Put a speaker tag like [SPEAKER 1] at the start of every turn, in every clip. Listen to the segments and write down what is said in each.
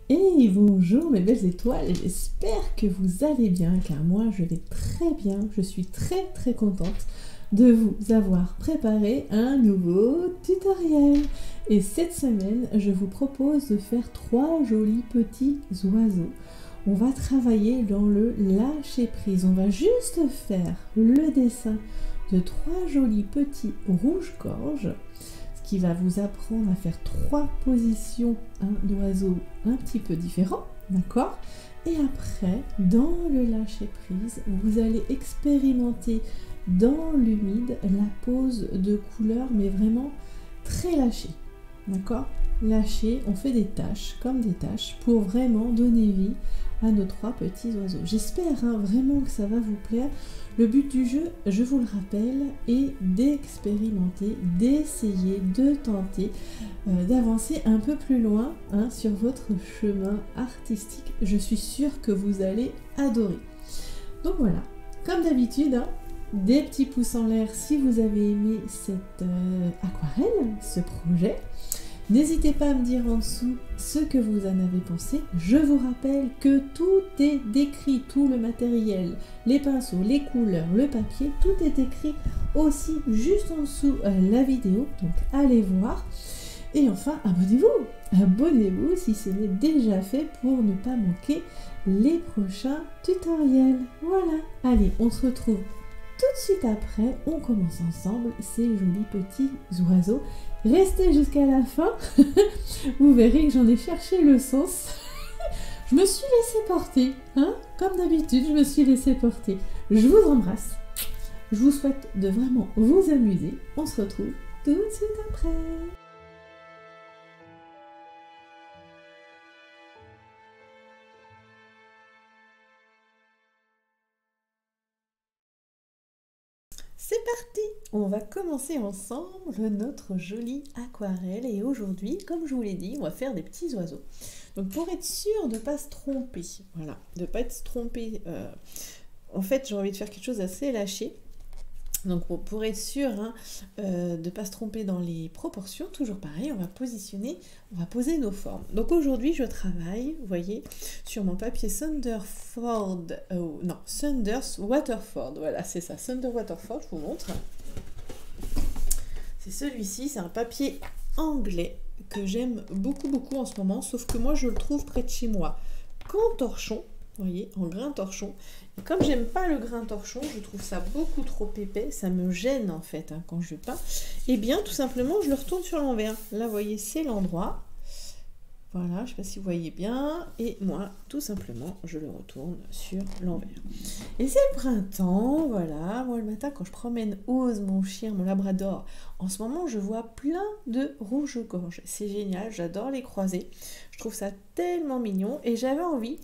[SPEAKER 1] Et bonjour mes belles étoiles, j'espère que vous allez bien car moi je vais très bien, je suis très contente de vous avoir préparé un nouveau tutoriel. Et cette semaine, je vous propose de faire 3 jolis petits oiseaux. On va travailler dans le lâcher prise, on va juste faire le dessin de 3 jolis petits rouge-gorge, qui va vous apprendre à faire 3 positions d'oiseaux un petit peu différents, d'accord? Et après, dans le lâcher prise, vous allez expérimenter dans l'humide la pose de couleur, mais vraiment très lâchée, d'accord? Lâchée, on fait des taches, comme des taches, pour vraiment donner vie à nos 3 petits oiseaux. J'espère vraiment que ça va vous plaire. Le but du jeu, je vous le rappelle, est d'expérimenter, d'essayer, de tenter, d'avancer un peu plus loin sur votre chemin artistique. Je suis sûre que vous allez adorer. Donc voilà, comme d'habitude, des petits pouces en l'air si vous avez aimé cette aquarelle, ce projet. N'hésitez pas à me dire en dessous ce que vous en avez pensé. Je vous rappelle que tout est décrit, tout le matériel, les pinceaux, les couleurs, le papier, tout est écrit aussi juste en dessous la vidéo. Donc allez voir. Et enfin, abonnez-vous si ce n'est déjà fait pour ne pas manquer les prochains tutoriels. Voilà, allez, on se retrouve tout de suite après, on commence ensemble ces jolis petits oiseaux. Restez jusqu'à la fin, vous verrez que j'en ai cherché le sens. Je me suis laissée porter, comme d'habitude, je me suis laissée porter. Je vous embrasse, je vous souhaite de vraiment vous amuser. On se retrouve tout de suite après. C'est parti! On va commencer ensemble notre jolie aquarelle et aujourd'hui, comme je vous l'ai dit, on va faire des petits oiseaux. Donc pour être sûr de ne pas se tromper, voilà, de ne pas être trompé, en fait j'ai envie de faire quelque chose d'assez lâché. Donc pour être sûr de ne pas se tromper dans les proportions, toujours pareil, on va poser nos formes. Donc aujourd'hui je travaille, vous voyez, sur mon papier Thunder Waterford, voilà c'est ça, Thunder Waterford, je vous montre. C'est celui-ci, c'est un papier anglais que j'aime beaucoup en ce moment, sauf que moi je le trouve près de chez moi qu'en torchon. Vous voyez, en grain torchon. Et comme j'aime pas le grain torchon, je trouve ça beaucoup trop épais, ça me gêne en fait quand je peins. Et bien tout simplement, je le retourne sur l'envers. Là, vous voyez, c'est l'endroit. Voilà, je ne sais pas si vous voyez bien. Et moi, tout simplement, je le retourne sur l'envers. Et c'est le printemps, voilà. Moi, le matin, quand je promène Oz, mon chien, mon labrador, en ce moment, je vois plein de rouge-gorge. C'est génial, j'adore les croiser. Je trouve ça tellement mignon. Et j'avais envie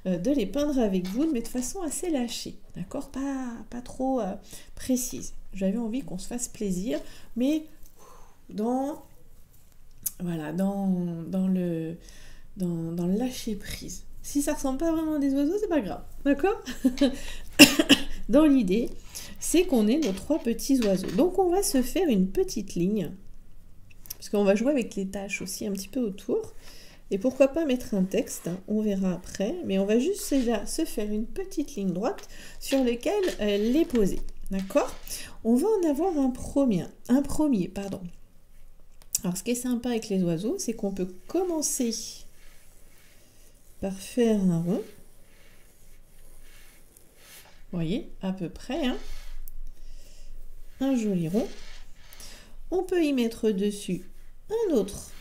[SPEAKER 1] de les peindre avec vous, mais de façon assez lâchée. D'accord? Pas trop précise. J'avais envie qu'on se fasse plaisir, mais dans le lâcher prise. Si ça ressemble pas vraiment à des oiseaux, c'est pas grave, d'accord? Dans l'idée, c'est qu'on ait nos 3 petits oiseaux. Donc on va se faire une petite ligne, parce qu'on va jouer avec les taches aussi un petit peu autour. Et pourquoi pas mettre un texte, on verra après, mais on va juste déjà se faire une petite ligne droite sur laquelle les poser, d'accord? On va en avoir un premier. Alors, ce qui est sympa avec les oiseaux, c'est qu'on peut commencer par faire un rond. Vous voyez, à peu près, un joli rond. On peut y mettre dessus un autre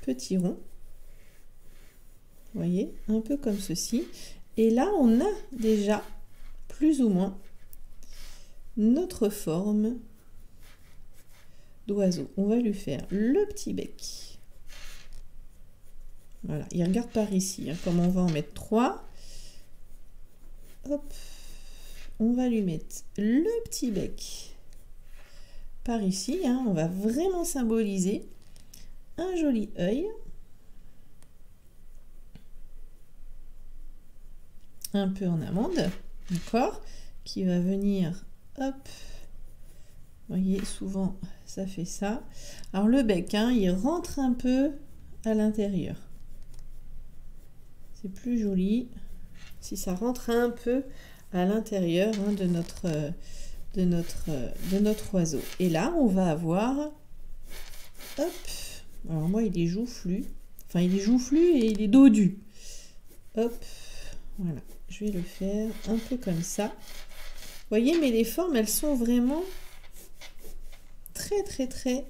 [SPEAKER 1] petit rond. Vous voyez, un peu comme ceci. Et là, on a déjà, plus ou moins, notre forme d'oiseau. On va lui faire le petit bec. Voilà, il regarde par ici. Comme on va en mettre 3. Hop. On va lui mettre le petit bec par ici. On va vraiment symboliser un joli œil. Un peu en amande, d'accord, qui va venir, hop, vous voyez, souvent ça fait ça. Alors le bec, il rentre un peu à l'intérieur. C'est plus joli si ça rentre un peu à l'intérieur hein, de notre oiseau. Et là, on va avoir... Hop. Alors moi, il est joufflu. Enfin, il est joufflu et il est dodu. Hop. Voilà. Je vais le faire un peu comme ça. Vous voyez, mais les formes, elles sont vraiment très, très, très...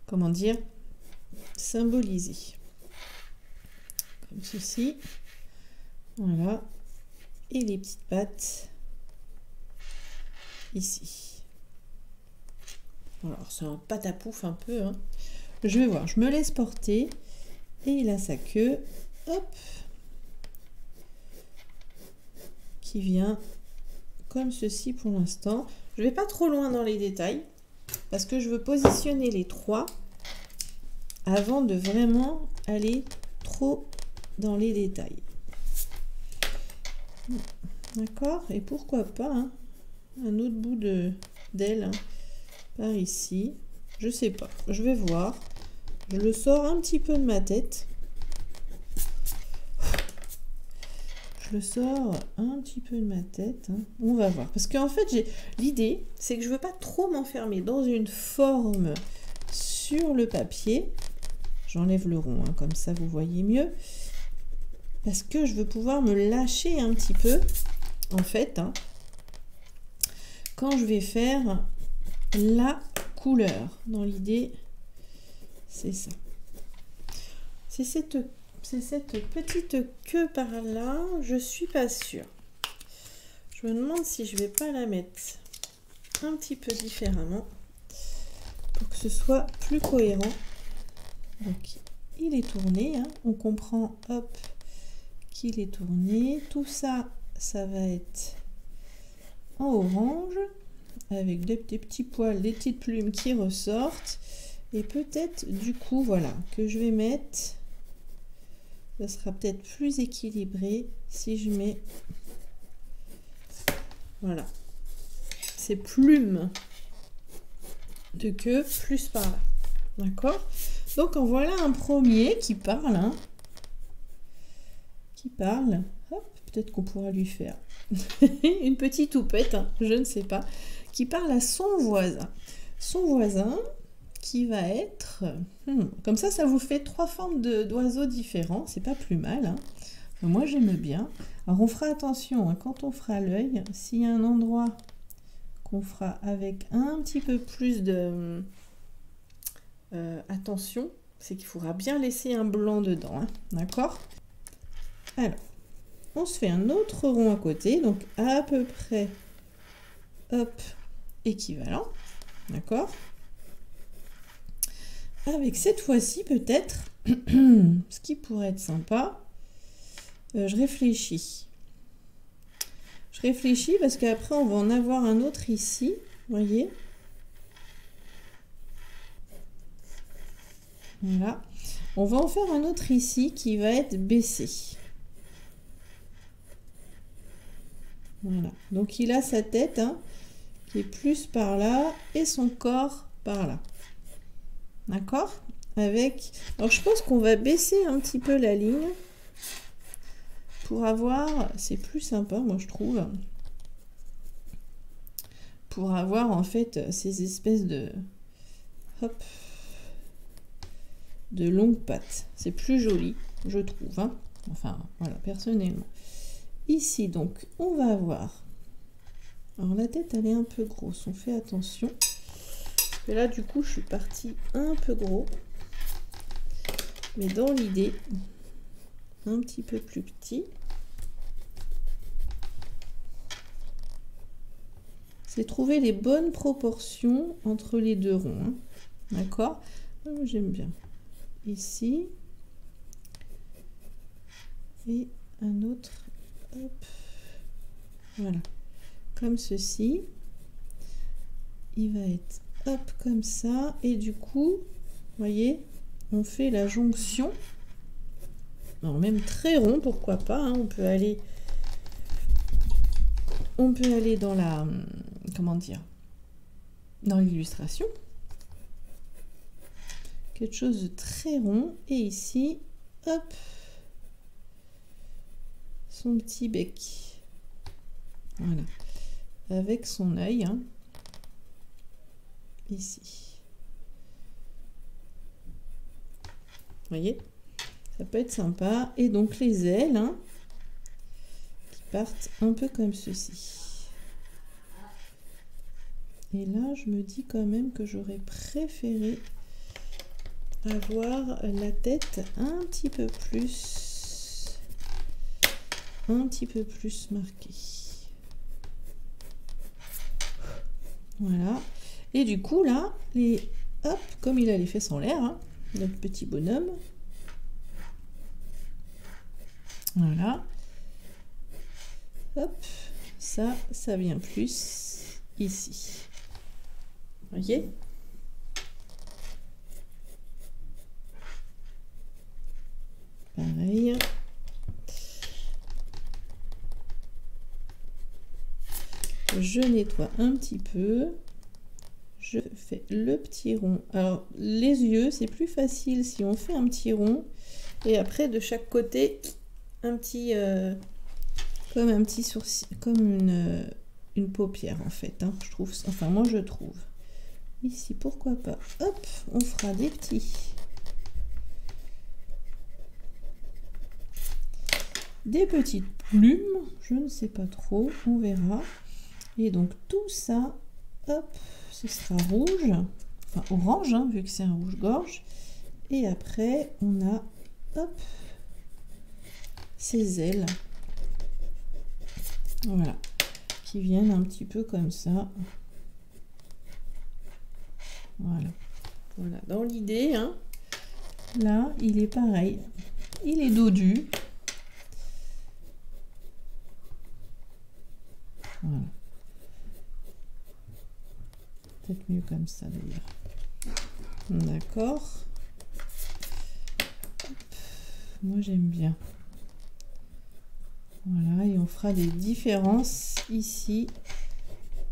[SPEAKER 1] Comment dire? Symbolisées. Comme ceci. Voilà. Et les petites pattes ici. Alors, c'est un patapouf un peu. Hein. Je vais voir, je me laisse porter. Et il a sa queue. Hop. Qui vient comme ceci pour l'instant. Je ne vais pas trop loin dans les détails. Parce que je veux positionner les trois avant de vraiment aller trop dans les détails. D'accord? Et pourquoi pas hein, un autre bout d'aile hein, par ici. Je sais pas. Je vais voir. Je le sors un petit peu de ma tête. Je le sors un petit peu de ma tête. Hein. On va voir. Parce qu'en fait, l'idée, c'est que je veux pas trop m'enfermer dans une forme sur le papier. J'enlève le rond, hein, comme ça vous voyez mieux. Parce que je veux pouvoir me lâcher un petit peu, en fait, hein, quand je vais faire la couleur. Dans l'idée, c'est ça. C'est cette petite queue par là, je suis pas sûre. Je me demande si je vais pas la mettre un petit peu différemment pour que ce soit plus cohérent. Donc, il est tourné, hein. On comprend, hop, qu'il est tourné. Tout ça, ça va être en orange, avec des petits poils, des petites plumes qui ressortent. Et peut-être, du coup, voilà, que je vais mettre... Ça sera peut-être plus équilibré si je mets... Voilà. Ces plumes de queue plus par là. D'accord? Donc en voilà un premier qui parle. Hein, qui parle. Hop, peut-être qu'on pourra lui faire une petite toupette, hein, je ne sais pas. Qui parle à son voisin. Son voisin qui va être... comme ça vous fait trois formes d'oiseaux différents. C'est pas plus mal. Hein. Moi, j'aime bien. Alors, on fera attention, hein, quand on fera l'œil, s'il y a un endroit qu'on fera avec un petit peu plus de... attention, c'est qu'il faudra bien laisser un blanc dedans, hein, d'accord? Alors, on se fait un autre rond à côté, donc à peu près, hop, équivalent, d'accord? Avec cette fois-ci, peut-être, ce qui pourrait être sympa, je réfléchis. Je réfléchis parce qu'après, on va en avoir un autre ici, vous voyez? Voilà. On va en faire un autre ici qui va être baissé. Voilà. Donc, il a sa tête hein, qui est plus par là et son corps par là. D'accord? Avec... Alors, je pense qu'on va baisser un petit peu la ligne pour avoir... C'est plus sympa, moi, je trouve. Pour avoir, en fait, ces espèces de... Hop. De longues pattes. C'est plus joli, je trouve. Hein. Enfin, voilà, personnellement. Ici, donc, on va avoir... Alors, la tête, elle est un peu grosse. On fait attention. Parce que là, du coup, je suis partie un peu gros. Mais dans l'idée, un petit peu plus petit. C'est trouver les bonnes proportions entre les deux ronds. Hein. D'accord? J'aime bien. Ici. Et un autre. Hop. Voilà. Comme ceci. Il va être hop comme ça. Et du coup, vous voyez, on fait la jonction. Alors même très rond, pourquoi pas. Hein, on peut aller dans la... Comment dire? Dans l'illustration. quelque chose de très rond. Et ici, hop, son petit bec. Voilà. Avec son œil, hein, ici. Vous voyez? Ça peut être sympa. Et donc les ailes, hein, qui partent un peu comme ceci. Et là, je me dis quand même que j'aurais préféré avoir la tête un petit peu plus marquée. Voilà. Et du coup, là, hop, comme il a les fesses en l'air, hein, notre petit bonhomme. Voilà. Hop, ça vient plus ici. Voyez? Pareil. Je nettoie un petit peu. Je fais le petit rond. Alors, les yeux, c'est plus facile si on fait un petit rond. Et après, de chaque côté, un petit... comme un petit sourcil, comme une paupière, en fait. Hein, je trouve, enfin, moi, je trouve. Ici, pourquoi pas. Hop, on fera des petits. Des petites plumes, je ne sais pas trop, on verra. Et donc tout ça, hop, ce sera rouge, enfin orange, hein, vu que c'est un rouge-gorge. Et après, on a, hop, ces ailes, voilà, qui viennent un petit peu comme ça. Voilà, voilà. Dans l'idée, hein, là, il est pareil, il est dodu. Voilà. Peut-être mieux comme ça d'ailleurs. D'accord. Moi j'aime bien. Voilà, et on fera des différences ici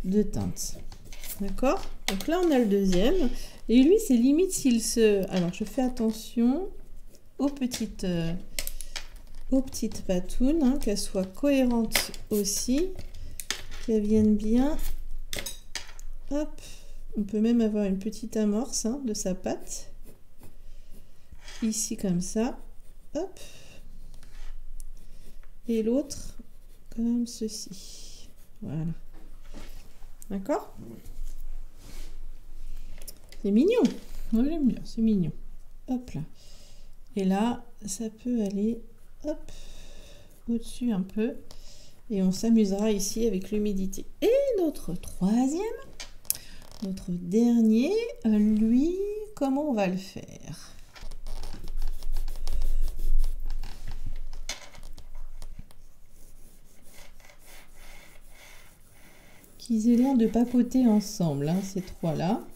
[SPEAKER 1] de teinte. D'accord? Donc là on a le deuxième. Et lui c'est limite s'il se... Alors je fais attention aux petites patounes, hein, qu'elles soient cohérentes aussi, qu'elles viennent bien. Hop, on peut même avoir une petite amorce, hein, de sa patte. Ici comme ça. Hop. Et l'autre comme ceci. Voilà. D'accord? C'est mignon. Moi j'aime bien, c'est mignon. Hop là. Et là, ça peut aller, hop, au-dessus un peu. Et on s'amusera ici avec l'humidité. Et notre troisième, notre dernier, lui, comment on va le faire? Qu'ils aient l'air de papoter ensemble, hein, ces trois-là.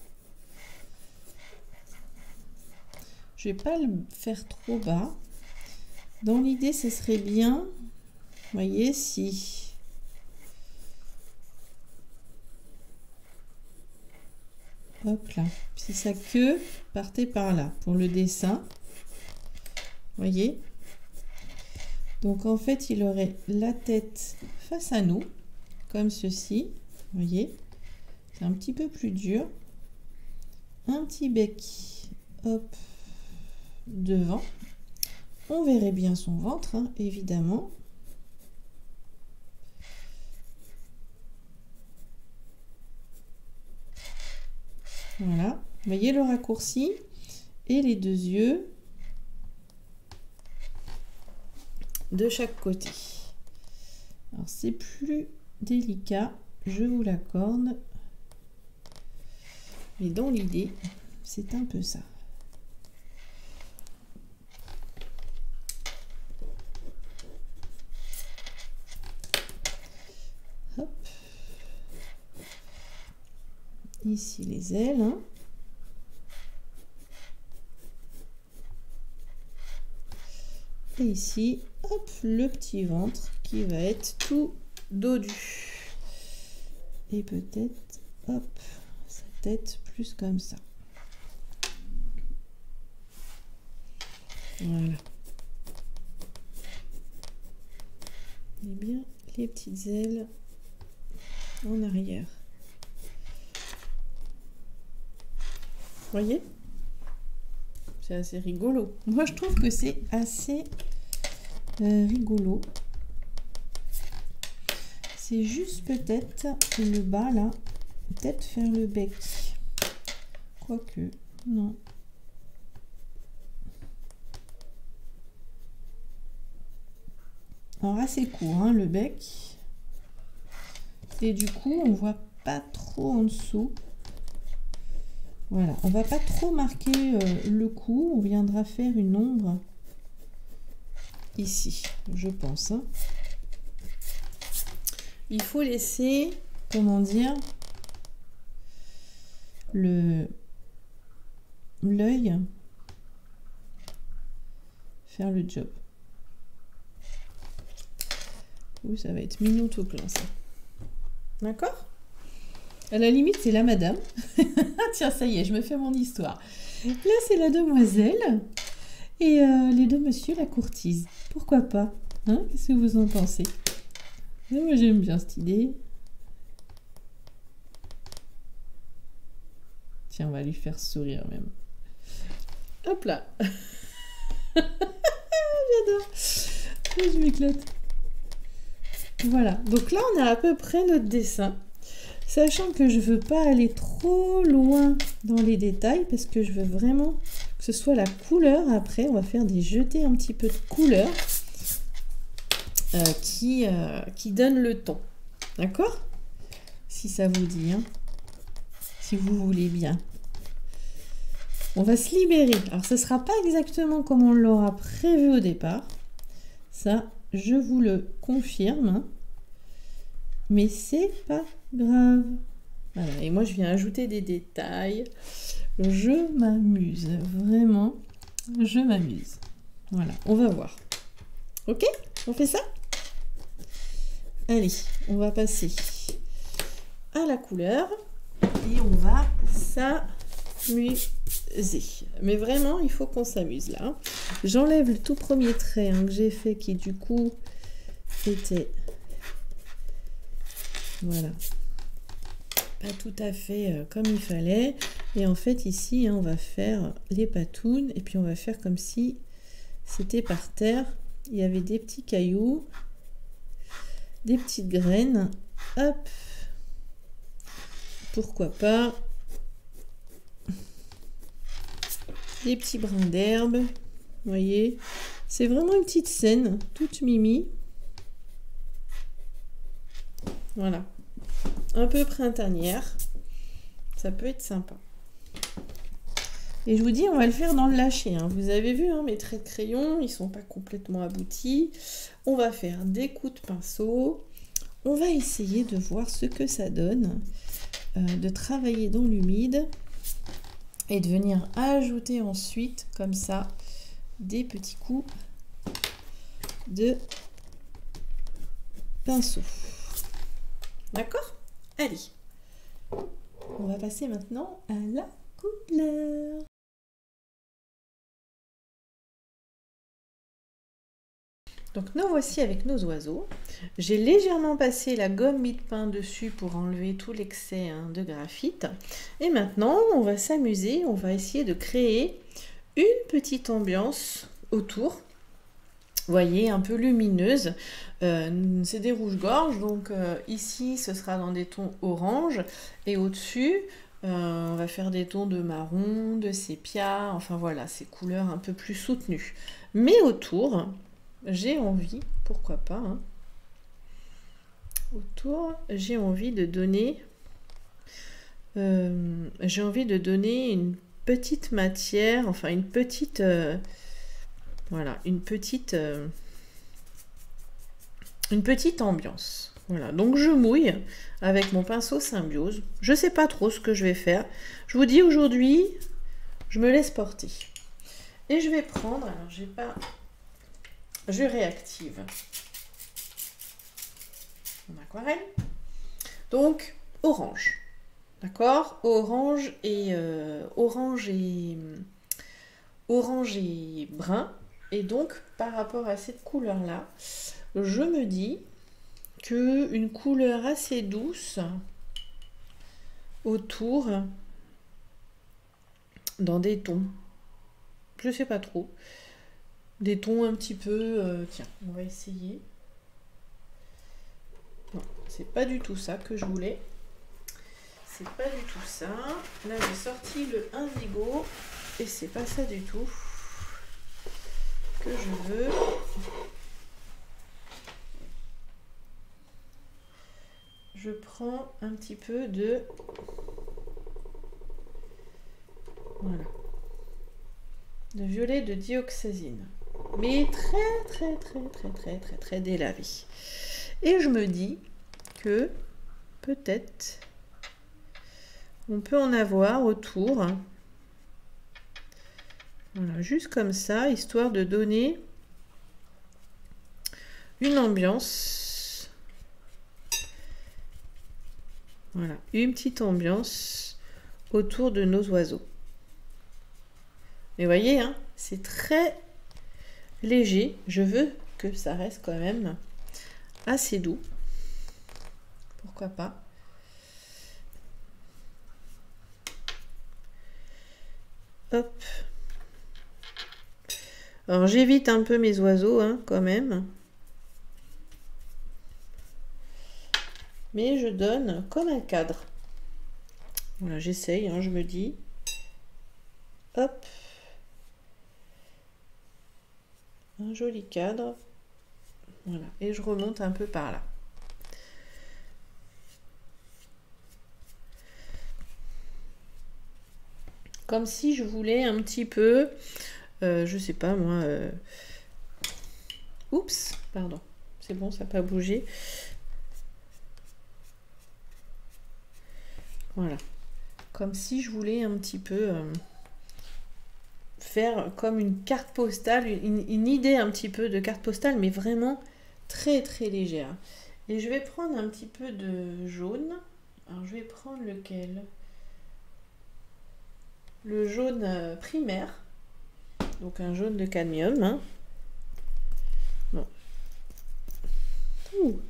[SPEAKER 1] Je vais pas le faire trop bas. Dans l'idée, ce serait bien, vous voyez, si... Hop là, si sa queue partait par là pour le dessin, voyez. Donc en fait, il aurait la tête face à nous, comme ceci, voyez. C'est un petit peu plus dur. Un petit bec, hop, devant. On verrait bien son ventre, hein, évidemment. Voilà, vous voyez le raccourci et les deux yeux de chaque côté. Alors c'est plus délicat, je vous l'accorde, mais dans l'idée, c'est un peu ça. Hop. Ici les ailes, hein. Et ici, hop, le petit ventre qui va être tout dodu. Et peut-être, hop, sa tête plus comme ça. Voilà. Et bien les petites ailes en arrière. Voyez? C'est assez rigolo. Moi, je trouve que c'est assez rigolo. C'est juste peut-être le bas, là. Peut-être faire le bec. Quoique, non. Alors, assez court, hein, le bec. Et du coup, on voit pas trop en dessous. Voilà, on va pas trop marquer le cou, on viendra faire une ombre ici, je pense. Hein. Il faut laisser, comment dire, l'œil faire le job. Ouh, ça va être mignon tout plein ça. D'accord ? À la limite, c'est la madame. Tiens, ça y est, je me fais mon histoire. Là, c'est la demoiselle. Et les deux messieurs, la courtise. Pourquoi pas? Hein? Qu'est-ce que vous en pensez? Et moi, j'aime bien cette idée. Tiens, on va lui faire sourire même. Hop là. J'adore. Je m'éclate. Voilà. Donc là, on a à peu près notre dessin. Sachant que je veux pas aller trop loin dans les détails parce que je veux vraiment que ce soit la couleur. Après, on va faire des jetés un petit peu de couleur qui donne le ton. D'accord? Si ça vous dit, hein? Si vous voulez bien. On va se libérer. Alors, ce ne sera pas exactement comme on l'aura prévu au départ. Ça, je vous le confirme. Hein. Mais c'est pas grave. Voilà, et moi je viens ajouter des détails. Je m'amuse, vraiment, je m'amuse. Voilà, on va voir. Ok? On fait ça? Allez, on va passer à la couleur et on va s'amuser. Mais vraiment, il faut qu'on s'amuse là. J'enlève le tout premier trait hein, que j'ai fait qui du coup était... Voilà. Pas tout à fait comme il fallait. Et en fait, ici, hein, on va faire les patounes. Et puis, on va faire comme si c'était par terre. Il y avait des petits cailloux. Des petites graines. Hop. Pourquoi pas. Des petits brins d'herbe. Vous voyez. C'est vraiment une petite scène. Toute mimi. Voilà. Un peu printanière. Ça peut être sympa. Et je vous dis, on va le faire dans le lâcher. Hein. Vous avez vu, hein, mes traits de crayon, ils sont pas complètement aboutis. On va faire des coups de pinceau. On va essayer de voir ce que ça donne. De travailler dans l'humide. Et de venir ajouter ensuite, comme ça, des petits coups de pinceau. D'accord? Allez, on va passer maintenant à la couleur. Donc nous voici avec nos oiseaux. J'ai légèrement passé la gomme mie-de-pain dessus pour enlever tout l'excès hein, de graphite. Et maintenant, on va s'amuser, on va essayer de créer une petite ambiance autour. Vous voyez, un peu lumineuse. C'est des rouges-gorges, donc ici, ce sera dans des tons orange. Et au-dessus, on va faire des tons de marron, de sépia. Enfin voilà, ces couleurs un peu plus soutenues. Mais autour, j'ai envie, pourquoi pas, hein, autour, j'ai envie de donner... une petite matière, enfin une petite... voilà, une petite ambiance. Voilà, donc je mouille avec mon pinceau Symbiose. Je sais pas trop ce que je vais faire. Je vous dis aujourd'hui, je me laisse porter. Et je vais prendre, alors j'ai pas... Je réactive mon aquarelle. Donc, orange. D'accord? Orange et brun.
[SPEAKER 2] Et donc, par rapport à cette couleur-là, je me dis qu'une couleur assez douce autour, dans des tons, je sais pas trop, des tons un petit peu... tiens, on va essayer. Non, c'est pas du tout ça que je voulais. C'est pas du tout ça. Là, j'ai sorti le indigo et c'est pas ça du tout que je veux. Je prends un petit peu de... Voilà. De violet de dioxazine. Mais très délavé. Et je me dis que peut-être on peut en avoir autour. Voilà, juste comme ça, histoire de donner une ambiance. Voilà, une petite ambiance autour de nos oiseaux. Mais voyez, hein, c'est très léger. Je veux que ça reste quand même assez doux. Pourquoi pas? Hop. Alors j'évite un peu mes oiseaux, hein, quand même. Mais je donne comme un cadre. Voilà, j'essaye, hein, je me dis. Hop. Un joli cadre. Voilà, et je remonte un peu par là. Comme si je voulais un petit peu, je sais pas moi, oups, pardon, c'est bon, ça n'a pas bougé. Voilà, comme si je voulais un petit peu faire comme une carte postale, une idée un petit peu de carte postale, mais vraiment très légère. Et je vais prendre un petit peu de jaune. Alors je vais prendre lequel? Le jaune primaire, donc un jaune de cadmium. Hein. Bon. Ouh.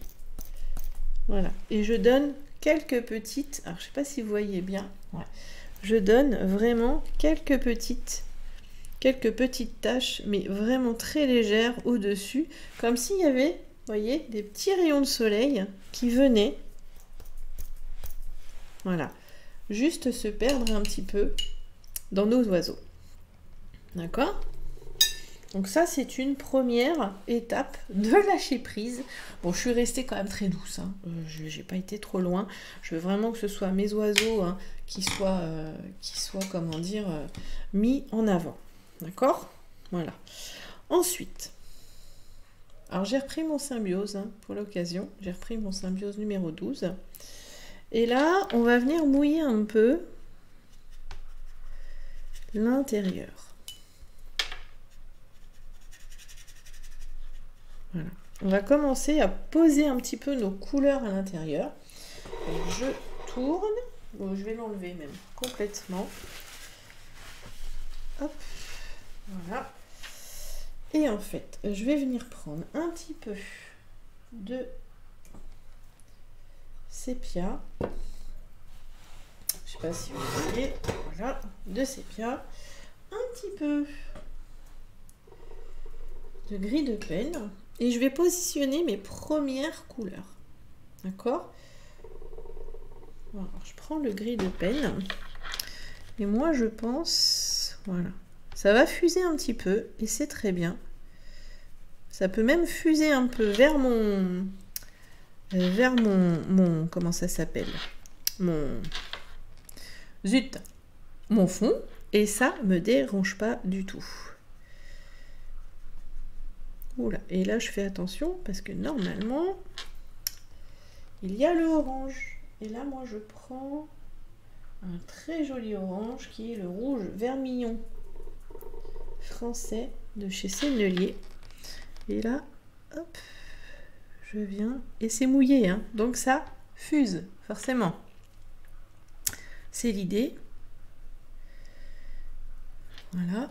[SPEAKER 2] Voilà, et je donne quelques petites, alors je sais pas si vous voyez bien, ouais. Je donne vraiment quelques petites taches, mais vraiment très légères au-dessus, comme s'il y avait, vous voyez, des petits rayons de soleil qui venaient, voilà, juste se perdre un petit peu dans nos oiseaux. D'accord? Donc ça, c'est une première étape de lâcher prise. Bon, je suis restée quand même très douce. Hein. Je n'ai pas été trop loin. Je veux vraiment que ce soit mes oiseaux hein, qui soient, comment dire, mis en avant. D'accord? Voilà. Ensuite, alors j'ai repris mon symbiose hein, pour l'occasion. J'ai repris mon symbiose numéro 12. Et là, on va venir mouiller un peu l'intérieur. Voilà. On va commencer à poser un petit peu nos couleurs à l'intérieur. Je tourne. Bon, je vais l'enlever même complètement. Hop. Voilà. Et en fait, je vais venir prendre un petit peu de sépia. Je sais pas si vous voyez. Voilà, de sépia. Un petit peu de gris de peine. Et je vais positionner mes premières couleurs. D'accord? Alors, je prends le gris de peine. Et moi, je pense... Voilà. Ça va fuser un petit peu. Et c'est très bien. Ça peut même fuser un peu vers mon... comment ça s'appelle? Zut! Mon fond. Et ça me dérange pas du tout. Oula, et là je fais attention parce que normalement il y a le orange. Et là moi je prends un très joli orange qui est le rouge vermillon français de chez Sennelier. Et là, hop, je viens et c'est mouillé, hein, donc ça fuse forcément. C'est l'idée. Voilà.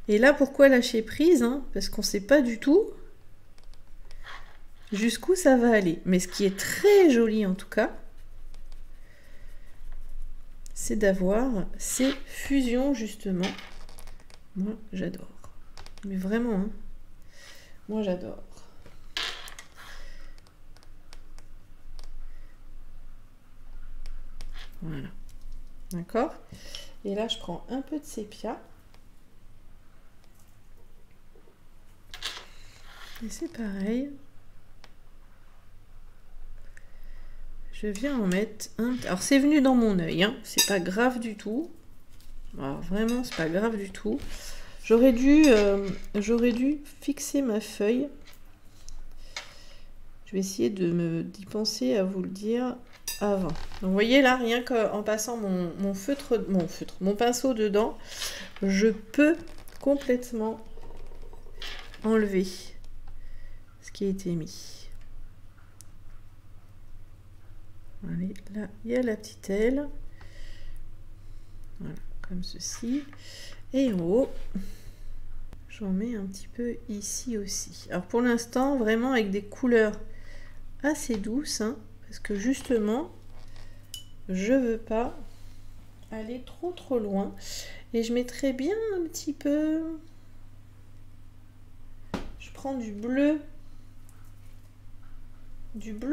[SPEAKER 2] Et là, pourquoi lâcher prise, hein? Parce qu'on ne sait pas du tout jusqu'où ça va aller. Mais ce qui est très joli en tout cas, c'est d'avoir ces fusions justement. Moi, j'adore. Mais vraiment, hein, moi, j'adore. Voilà. D'accord? Et là, je prends un peu de sépia. Et c'est pareil. Je viens en mettre un... Alors, c'est venu dans mon œil, hein. C'est pas grave du tout. Alors, vraiment, c'est pas grave du tout. J'aurais dû fixer ma feuille. Je vais essayer d'y penser à vous le dire avant. Donc, vous voyez là, rien qu'en passant mon pinceau dedans, je peux complètement enlever ce qui a été mis. Allez, là, il y a la petite aile. Voilà, comme ceci. Et en haut, j'en mets un petit peu ici aussi. Alors pour l'instant, vraiment avec des couleurs assez douces, hein, parce que justement, je veux pas aller trop loin. Et je mettrai bien un petit peu... Je prends du bleu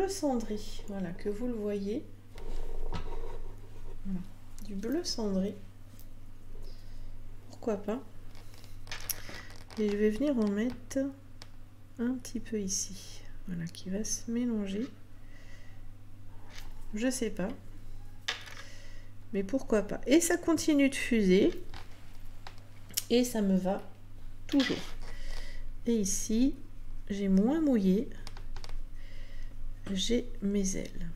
[SPEAKER 2] cendré, voilà, que vous le voyez. Voilà, du bleu cendré. Pourquoi pas? Et je vais venir en mettre un petit peu ici. Voilà, qui va se mélanger. Je sais pas. Mais pourquoi pas? Et ça continue de fuser. Et ça me va toujours. Et ici, j'ai moins mouillé. J'ai mes ailes.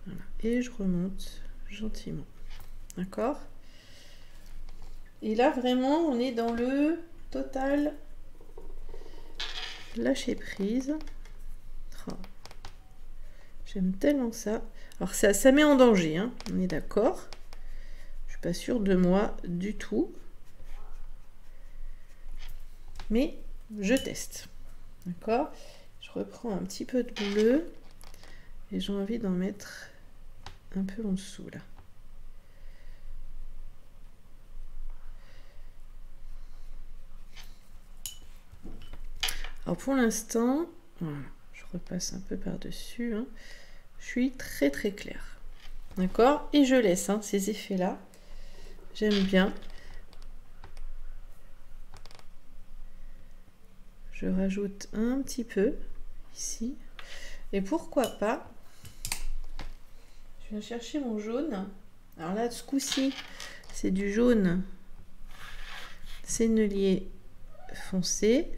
[SPEAKER 2] Voilà. Et je remonte gentiment. D'accord? Et là, vraiment, on est dans le total lâcher prise. Oh, j'aime tellement ça. Alors, ça met en danger, hein, on est d'accord. Je suis pas sûre de moi du tout. Mais je teste. D'accord? Je reprends un petit peu de bleu. Et j'ai envie d'en mettre un peu en dessous, là. Alors pour l'instant, voilà, je repasse un peu par-dessus, hein, je suis très claire. D'accord? Et je laisse hein, ces effets-là. J'aime bien. Je rajoute un petit peu ici. Et pourquoi pas, je viens chercher mon jaune. Alors là, ce coup-ci, c'est du jaune sennelier foncé.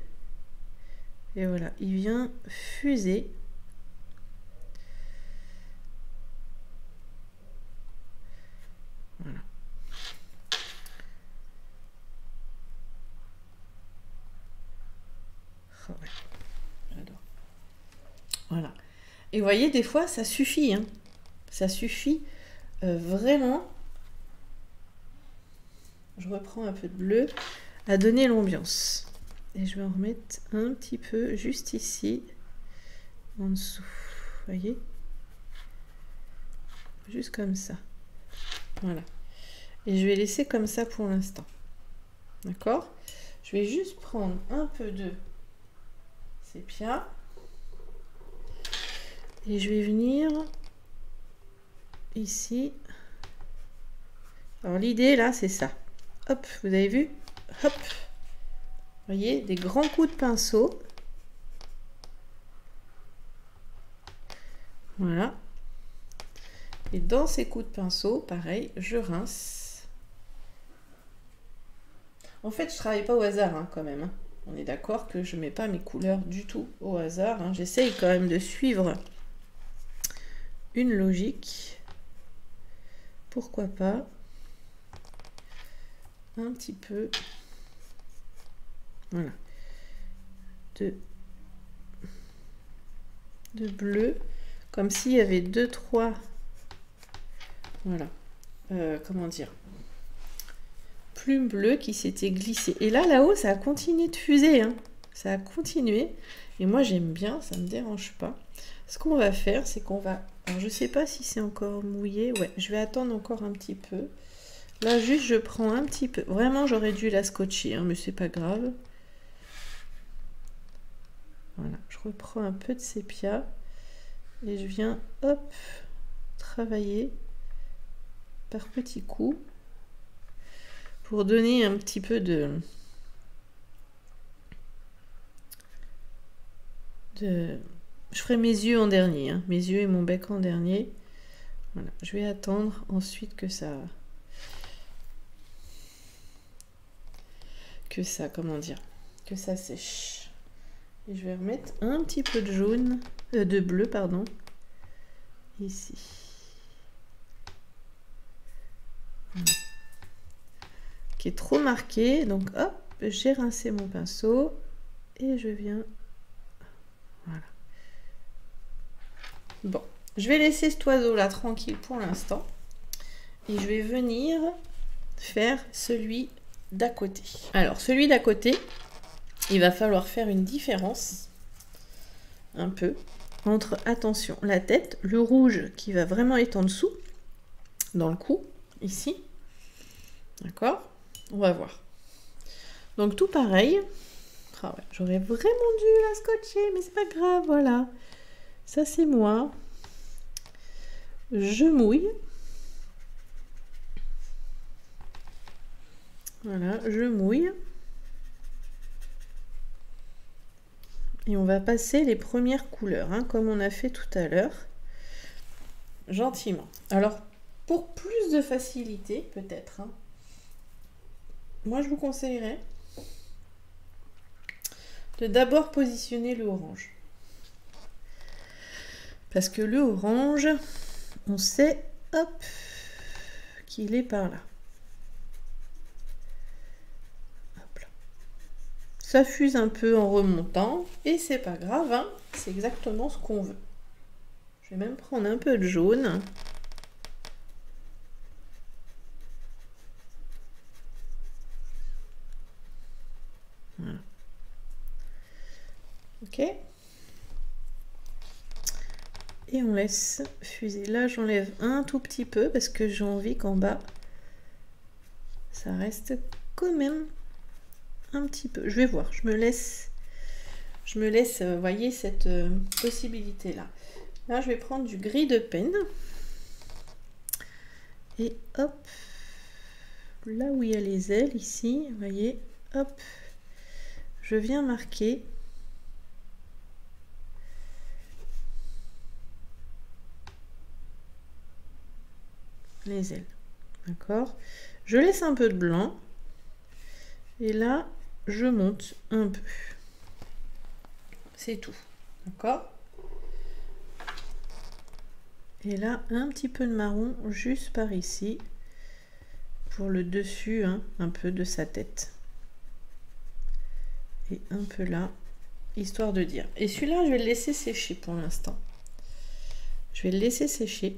[SPEAKER 2] Et voilà, il vient fuser. Voilà. Oh ouais, j'adore. Voilà. Et vous voyez, des fois, ça suffit. Hein. Ça suffit vraiment. Je reprends un peu de bleu à donner l'ambiance. Et je vais en remettre un petit peu juste ici, en dessous. Vous voyez? Juste comme ça. Voilà. Et je vais laisser comme ça pour l'instant. D'accord? Je vais juste prendre un peu de sépia. Et je vais venir ici. Alors l'idée là, c'est ça. Hop, vous avez vu? Hop. Vous voyez, des grands coups de pinceau. Voilà. Et dans ces coups de pinceau, pareil, je rince. En fait, je travaille pas au hasard hein, quand même. Hein. On est d'accord que je mets pas mes couleurs du tout au hasard. Hein. J'essaye quand même de suivre une logique. Pourquoi pas un petit peu. Voilà. De bleu. Comme s'il y avait 2-3. Voilà. Comment dire? plume bleue qui s'était glissée. Et là, là-haut, ça a continué de fuser. Hein. Ça a continué. Et moi, j'aime bien, ça ne me dérange pas. Ce qu'on va faire, c'est qu'on va... Alors, je ne sais pas si c'est encore mouillé. Ouais, je vais attendre encore un petit peu. Là, juste, je prends un petit peu. Vraiment, j'aurais dû la scotcher, hein, mais c'est pas grave. Voilà, je reprends un peu de sépia. Et je viens, hop, travailler par petits coups. Pour donner un petit peu de... Je ferai mes yeux en dernier, hein, mes yeux et mon bec en dernier. Voilà, je vais attendre ensuite que ça, comment dire, que ça sèche. Et je vais remettre un petit peu de jaune, de bleu, pardon, ici. Voilà. Qui est trop marqué, donc hop, j'ai rincé mon pinceau et je viens. Voilà. Bon, je vais laisser cet oiseau là tranquille pour l'instant et je vais venir faire celui d'à côté. Alors celui d'à côté, il va falloir faire une différence un peu entre, attention, la tête, le rouge qui va vraiment être en dessous, dans le cou, ici, d'accord? On va voir. Donc tout pareil. Ah ouais, j'aurais vraiment dû la scotcher, mais c'est pas grave, voilà. Ça c'est moi. Je mouille. Voilà, je mouille. Et on va passer les premières couleurs, hein, comme on a fait tout à l'heure. Gentiment. Alors, pour plus de facilité, peut-être, hein, moi je vous conseillerais de d'abord positionner le orange. Parce que le orange, on sait, hop, qu'il est par là. Hop là. Ça fuse un peu en remontant, et c'est pas grave, hein, c'est exactement ce qu'on veut. Je vais même prendre un peu de jaune. Voilà. Ok. Et on laisse fuser. Là, j'enlève un tout petit peu parce que j'ai envie qu'en bas, ça reste quand même un petit peu. Je vais voir. Je me laisse, voyez, cette possibilité-là. Là, je vais prendre du gris de peine. Et hop, là où il y a les ailes, ici, vous voyez, hop, je viens marquer les ailes, d'accord. Je laisse un peu de blanc et là je monte un peu, c'est tout, d'accord. Et là un petit peu de marron juste par ici pour le dessus, hein, un peu de sa tête et un peu là, histoire de dire. Et celui-là je vais le laisser sécher pour l'instant, je vais le laisser sécher.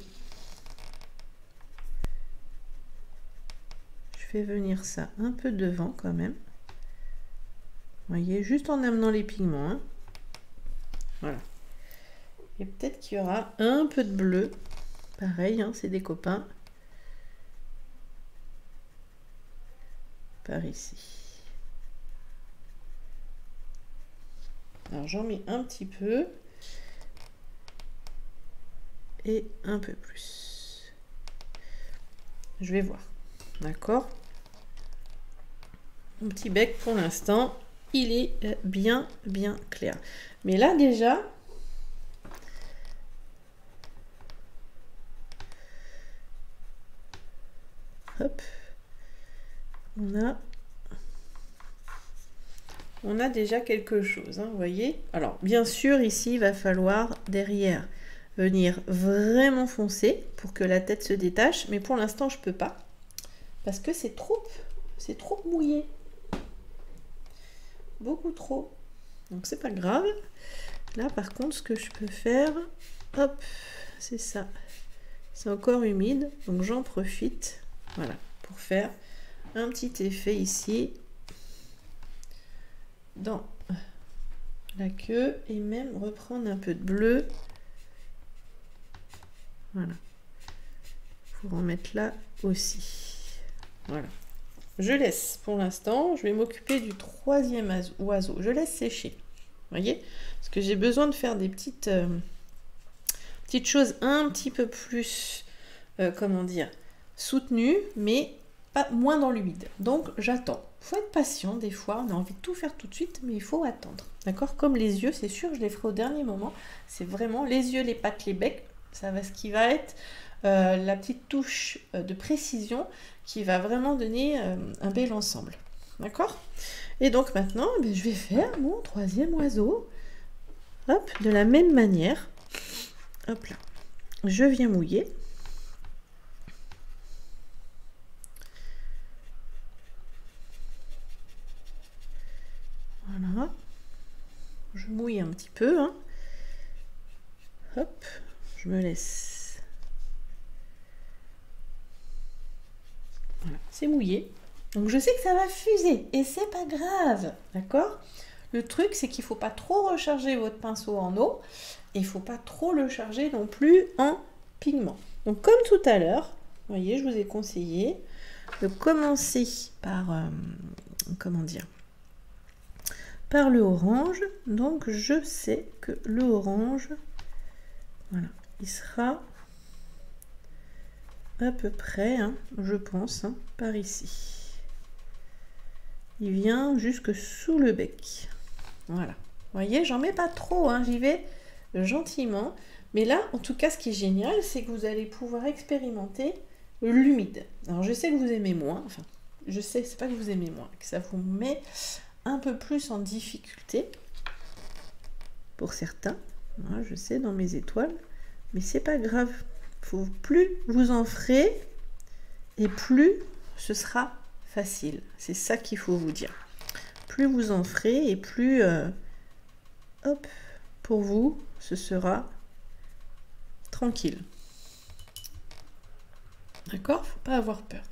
[SPEAKER 2] Venir ça un peu devant quand même, vous voyez, juste en amenant les pigments, hein. Voilà, et peut-être qu'il y aura un peu de bleu, pareil, hein, c'est des copains par ici. Alors j'en mets un petit peu et un peu plus, je vais voir, d'accord. Mon petit bec pour l'instant il est bien clair, mais là déjà hop, on a déjà quelque chose, hein, vous voyez. Alors bien sûr ici il va falloir derrière venir vraiment foncer pour que la tête se détache, mais pour l'instant je peux pas parce que c'est trop mouillé, beaucoup trop, donc c'est pas grave. Là par contre ce que je peux faire, hop, c'est ça, c'est encore humide, donc j'en profite, voilà, pour faire un petit effet ici dans la queue et même reprendre un peu de bleu. Voilà. Pour en mettre là aussi. Voilà. Je laisse pour l'instant. Je vais m'occuper du troisième oiseau. Je laisse sécher. Vous voyez? Parce que j'ai besoin de faire des petites choses un petit peu plus, comment dire, soutenues, mais pas moins dans l'humide. Donc j'attends. Il faut être patient des fois. On a envie de tout faire tout de suite, mais il faut attendre. D'accord? Comme les yeux, c'est sûr, je les ferai au dernier moment. C'est vraiment les yeux, les pattes, les becs. Ça va ce qui va être la petite touche de précision qui va vraiment donner un bel ensemble. D'accord? Et donc maintenant, je vais faire mon troisième oiseau. Hop, de la même manière. Hop là. Je viens mouiller. Voilà. Je mouille un petit peu. Hein. Hop, je me laisse. Voilà, c'est mouillé. Donc je sais que ça va fuser et c'est pas grave, d'accord? Le truc, c'est qu'il ne faut pas trop recharger votre pinceau en eau et il ne faut pas trop le charger non plus en pigment. Donc comme tout à l'heure, vous voyez, je vous ai conseillé de commencer par, comment dire, par le orange. Donc je sais que le orange, voilà, il sera à peu près, hein, je pense, hein, par ici. Il vient jusque sous le bec. Voilà. Vous voyez, j'en mets pas trop, hein, j'y vais gentiment. Mais là, en tout cas, ce qui est génial, c'est que vous allez pouvoir expérimenter l'humide. Alors, je sais que vous aimez moins. Enfin, je sais, c'est pas que vous aimez moins, que ça vous met un peu plus en difficulté. Pour certains. Moi, je sais, dans mes étoiles. Mais c'est pas grave. Plus vous en ferez, et plus ce sera facile. C'est ça qu'il faut vous dire. Plus vous en ferez et plus hop, pour vous, ce sera tranquille. D'accord? Faut pas avoir peur.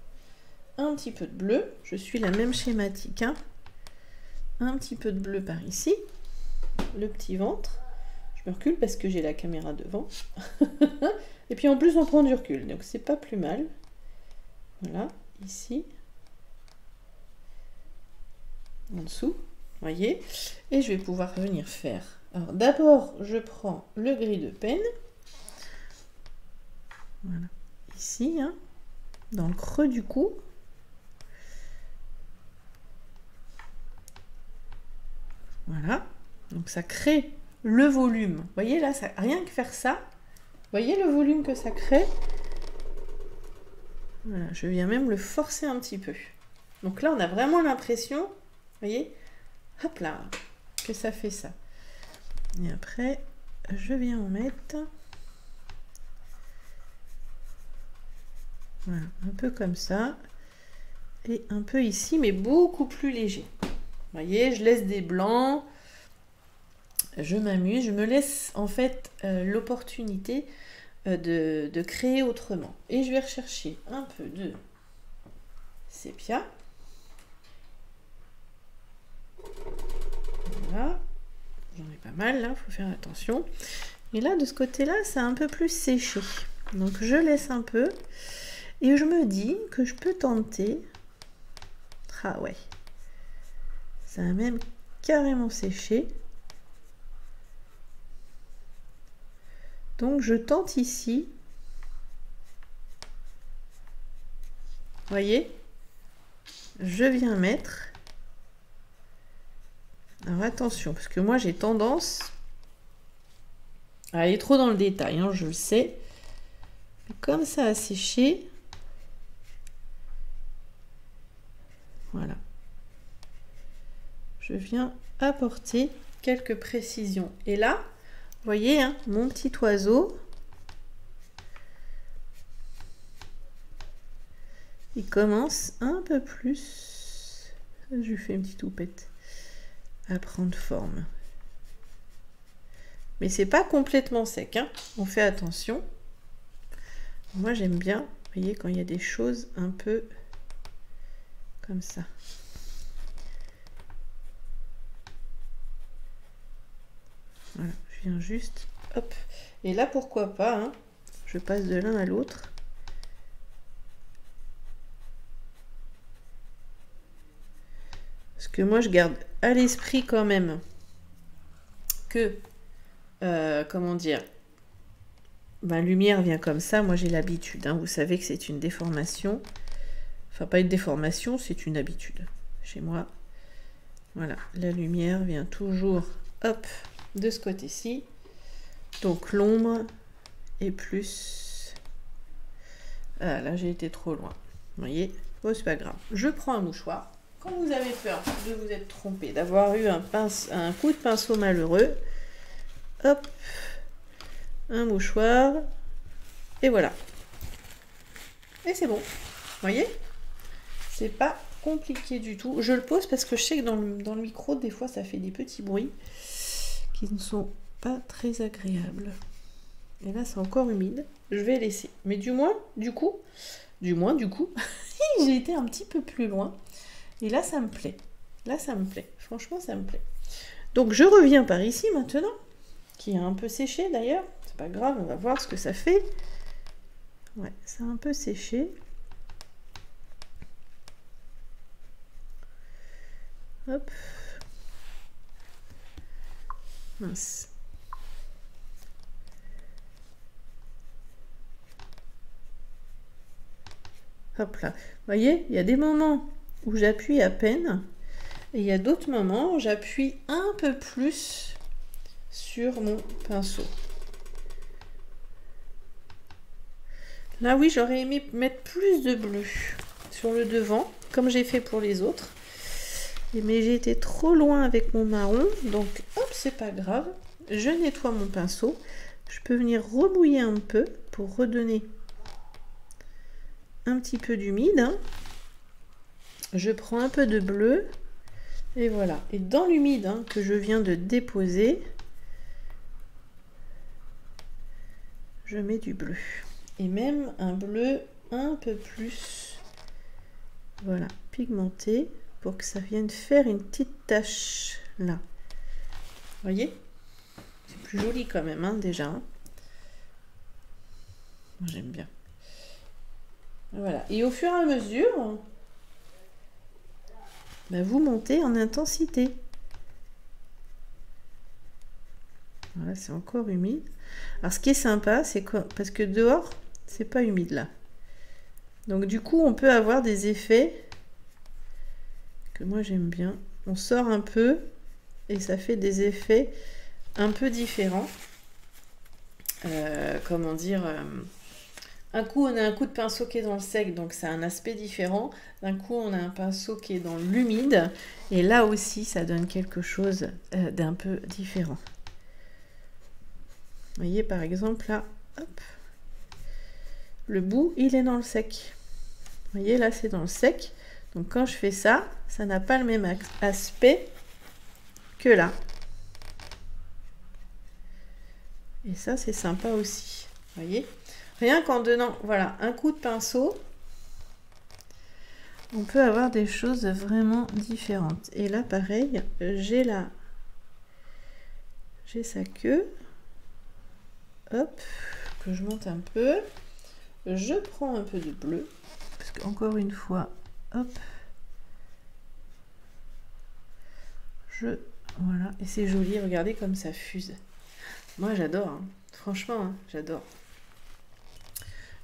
[SPEAKER 2] Un petit peu de bleu. Je suis la même schématique. Hein. Un petit peu de bleu par ici. Le petit ventre. Je me recule parce que j'ai la caméra devant. Et puis en plus, on prend du recul. Donc, c'est pas plus mal. Voilà, ici. En dessous, voyez, et je vais pouvoir venir faire. Alors d'abord, je prends le gris de peine, voilà, ici, hein, dans le creux du cou. Voilà, donc ça crée le volume. Vous voyez là, ça, rien que faire ça, vous voyez le volume que ça crée. Voilà, je viens même le forcer un petit peu. Donc là, on a vraiment l'impression, vous voyez, hop là, que ça fait ça. Et après, je viens en mettre, voilà, un peu comme ça, et un peu ici, mais beaucoup plus léger. Vous voyez, je laisse des blancs, je m'amuse, je me laisse en fait l'opportunité de créer autrement. Et je vais rechercher un peu de sépia. Voilà, j'en ai pas mal là, faut faire attention. Et là, de ce côté-là, c'est un peu plus séché. Donc je laisse un peu. Et je me dis que je peux tenter. Ah ouais. Ça a même carrément séché. Donc je tente ici. Vous voyez? Je viens mettre. Alors attention, parce que moi j'ai tendance à aller trop dans le détail, hein, je le sais. Comme ça a séché, voilà. Je viens apporter quelques précisions. Et là, vous voyez, hein, mon petit oiseau, il commence un peu plus, je lui fais une petite houppette, à prendre forme. Mais c'est pas complètement sec, hein. On fait attention. Moi j'aime bien, vous voyez, quand il y a des choses un peu comme ça. Voilà, je viens juste, hop. Et là, pourquoi pas, hein, je passe de l'un à l'autre. Parce que moi, je garde à l'esprit quand même que, comment dire, ma lumière vient comme ça. Moi, j'ai l'habitude, hein, vous savez que c'est une déformation. Enfin, pas une déformation, c'est une habitude chez moi. Voilà, la lumière vient toujours, hop, de ce côté-ci. Donc, l'ombre est plus... Ah, là, j'ai été trop loin. Vous voyez? Bon, c'est pas grave. Je prends un mouchoir. Quand vous avez peur de vous être trompé, d'avoir eu un coup de pinceau malheureux, hop, un mouchoir, et voilà. Et c'est bon. Vous voyez? C'est pas compliqué du tout. Je le pose parce que je sais que dans le micro, des fois, ça fait des petits bruits qui ne sont pas très agréables. Et là, c'est encore humide. Je vais laisser. Mais du coup, j'ai été un petit peu plus loin. Et là, ça me plaît. Là, ça me plaît. Franchement, ça me plaît. Donc, je reviens par ici maintenant, qui a un peu séché d'ailleurs. C'est pas grave, on va voir ce que ça fait. Ouais, ça a un peu séché. Hop. Mince. Hop là. Vous voyez, il y a des moments où j'appuie à peine et il y a d'autres moments où j'appuie un peu plus sur mon pinceau. Là, oui, j'aurais aimé mettre plus de bleu sur le devant, comme j'ai fait pour les autres. Mais j'ai été trop loin avec mon marron, donc hop, c'est pas grave. Je nettoie mon pinceau. Je peux venir remouiller un peu pour redonner un petit peu d'humide. Hein. Je prends un peu de bleu et voilà. Et dans l'humide hein, que je viens de déposer, je mets du bleu. Et même un bleu un peu plus, voilà, pigmenté pour que ça vienne faire une petite tache là. Vous voyez? C'est plus joli quand même, hein, déjà. Hein. Moi, j'aime bien. Voilà. Et au fur et à mesure, bah, vous montez en intensité. Voilà, c'est encore humide. Alors, ce qui est sympa, c'est que parce que dehors, c'est pas humide là. Donc, du coup, on peut avoir des effets que moi j'aime bien. On sort un peu et ça fait des effets un peu différents. Comment dire un coup on a un coup de pinceau qui est dans le sec, donc c'est un aspect différent. D'un coup on a un pinceau qui est dans l'humide et là aussi ça donne quelque chose d'un peu différent. Vous voyez par exemple là, hop, le bout il est dans le sec. Vous voyez là c'est dans le sec. Donc quand je fais ça, ça n'a pas le même aspect que là. Et ça c'est sympa aussi. Vous voyez ? Rien qu'en donnant voilà, un coup de pinceau, on peut avoir des choses vraiment différentes. Et là pareil, j'ai sa queue. Hop, que je monte un peu. Je prends un peu de bleu. Parce qu'encore une fois, hop. Voilà, et c'est joli, regardez comme ça fuse. Moi j'adore, hein. Franchement, hein, j'adore.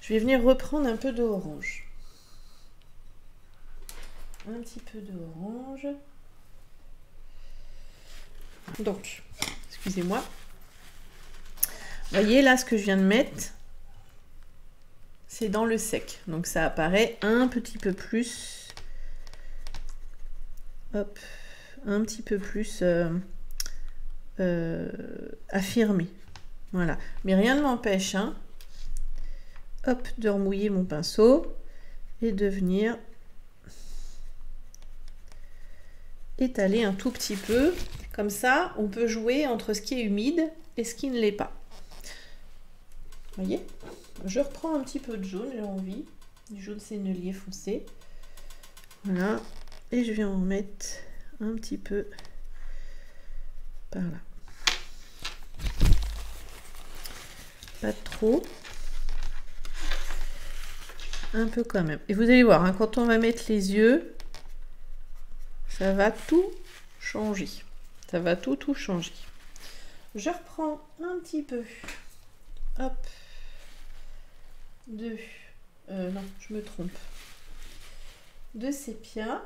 [SPEAKER 2] Je vais venir reprendre un peu d'orange. Un petit peu d'orange. Donc, excusez-moi. Vous voyez là ce que je viens de mettre, c'est dans le sec. Donc ça apparaît un petit peu plus. Hop. Un petit peu plus affirmé. Voilà. Mais rien ne m'empêche, hein, hop, de remouiller mon pinceau et de venir étaler un tout petit peu. Comme ça, on peut jouer entre ce qui est humide et ce qui ne l'est pas. Vous voyez? Je reprends un petit peu de jaune, j'ai envie. Du jaune sennelier foncé. Voilà. Et je vais en mettre un petit peu par là. Pas trop. Un peu quand même. Et vous allez voir, hein, quand on va mettre les yeux, ça va tout changer. Ça va tout changer. Je reprends un petit peu. Hop. Non, je me trompe. De sépia.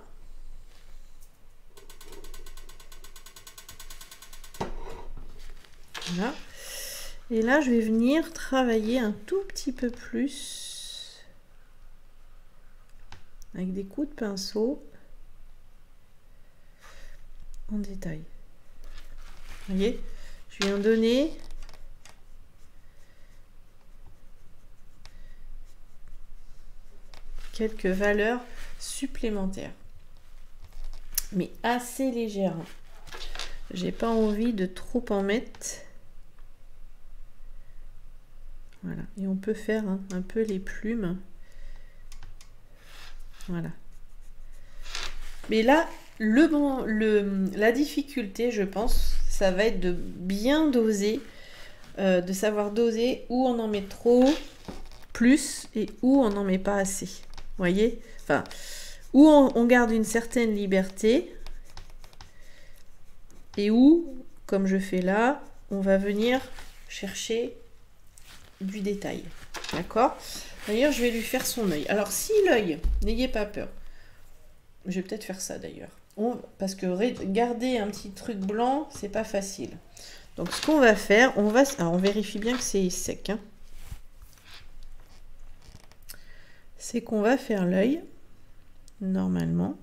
[SPEAKER 2] Voilà. Et là, je vais venir travailler un tout petit peu plus avec des coups de pinceau en détail. Vous voyez, je viens donner quelques valeurs supplémentaires, mais assez légères. J'ai pas envie de trop en mettre. Voilà, et on peut faire un peu les plumes. Voilà. Mais là, la difficulté, je pense, ça va être de bien doser, de savoir doser où on en met trop, plus, et où on n'en met pas assez. Vous voyez? Enfin, où on garde une certaine liberté, et où, comme je fais là, on va venir chercher du détail. D'accord? D'ailleurs, je vais lui faire son œil. Alors, si l'œil, n'ayez pas peur. Je vais peut-être faire ça d'ailleurs. Parce que garder un petit truc blanc, c'est pas facile. Donc, ce qu'on va faire, alors, on vérifie bien que c'est sec. Hein. C'est qu'on va faire l'œil, normalement.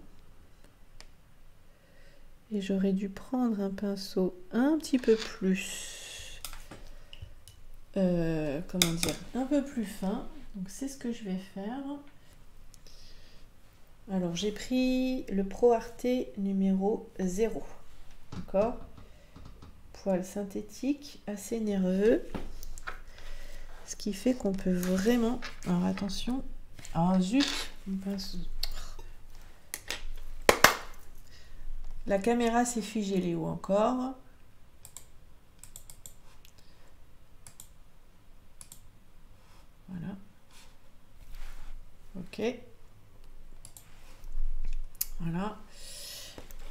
[SPEAKER 2] Et j'aurais dû prendre un pinceau un petit peu plus... comment dire, un peu plus fin. Donc c'est ce que je vais faire. Alors j'ai pris le Pro Arte numéro 0. D'accord? Poil synthétique, assez nerveux. Ce qui fait qu'on peut vraiment... Alors attention. Ah zut, mon pinceau. La caméra s'est figée, Léo, encore. Voilà. Ok. Voilà.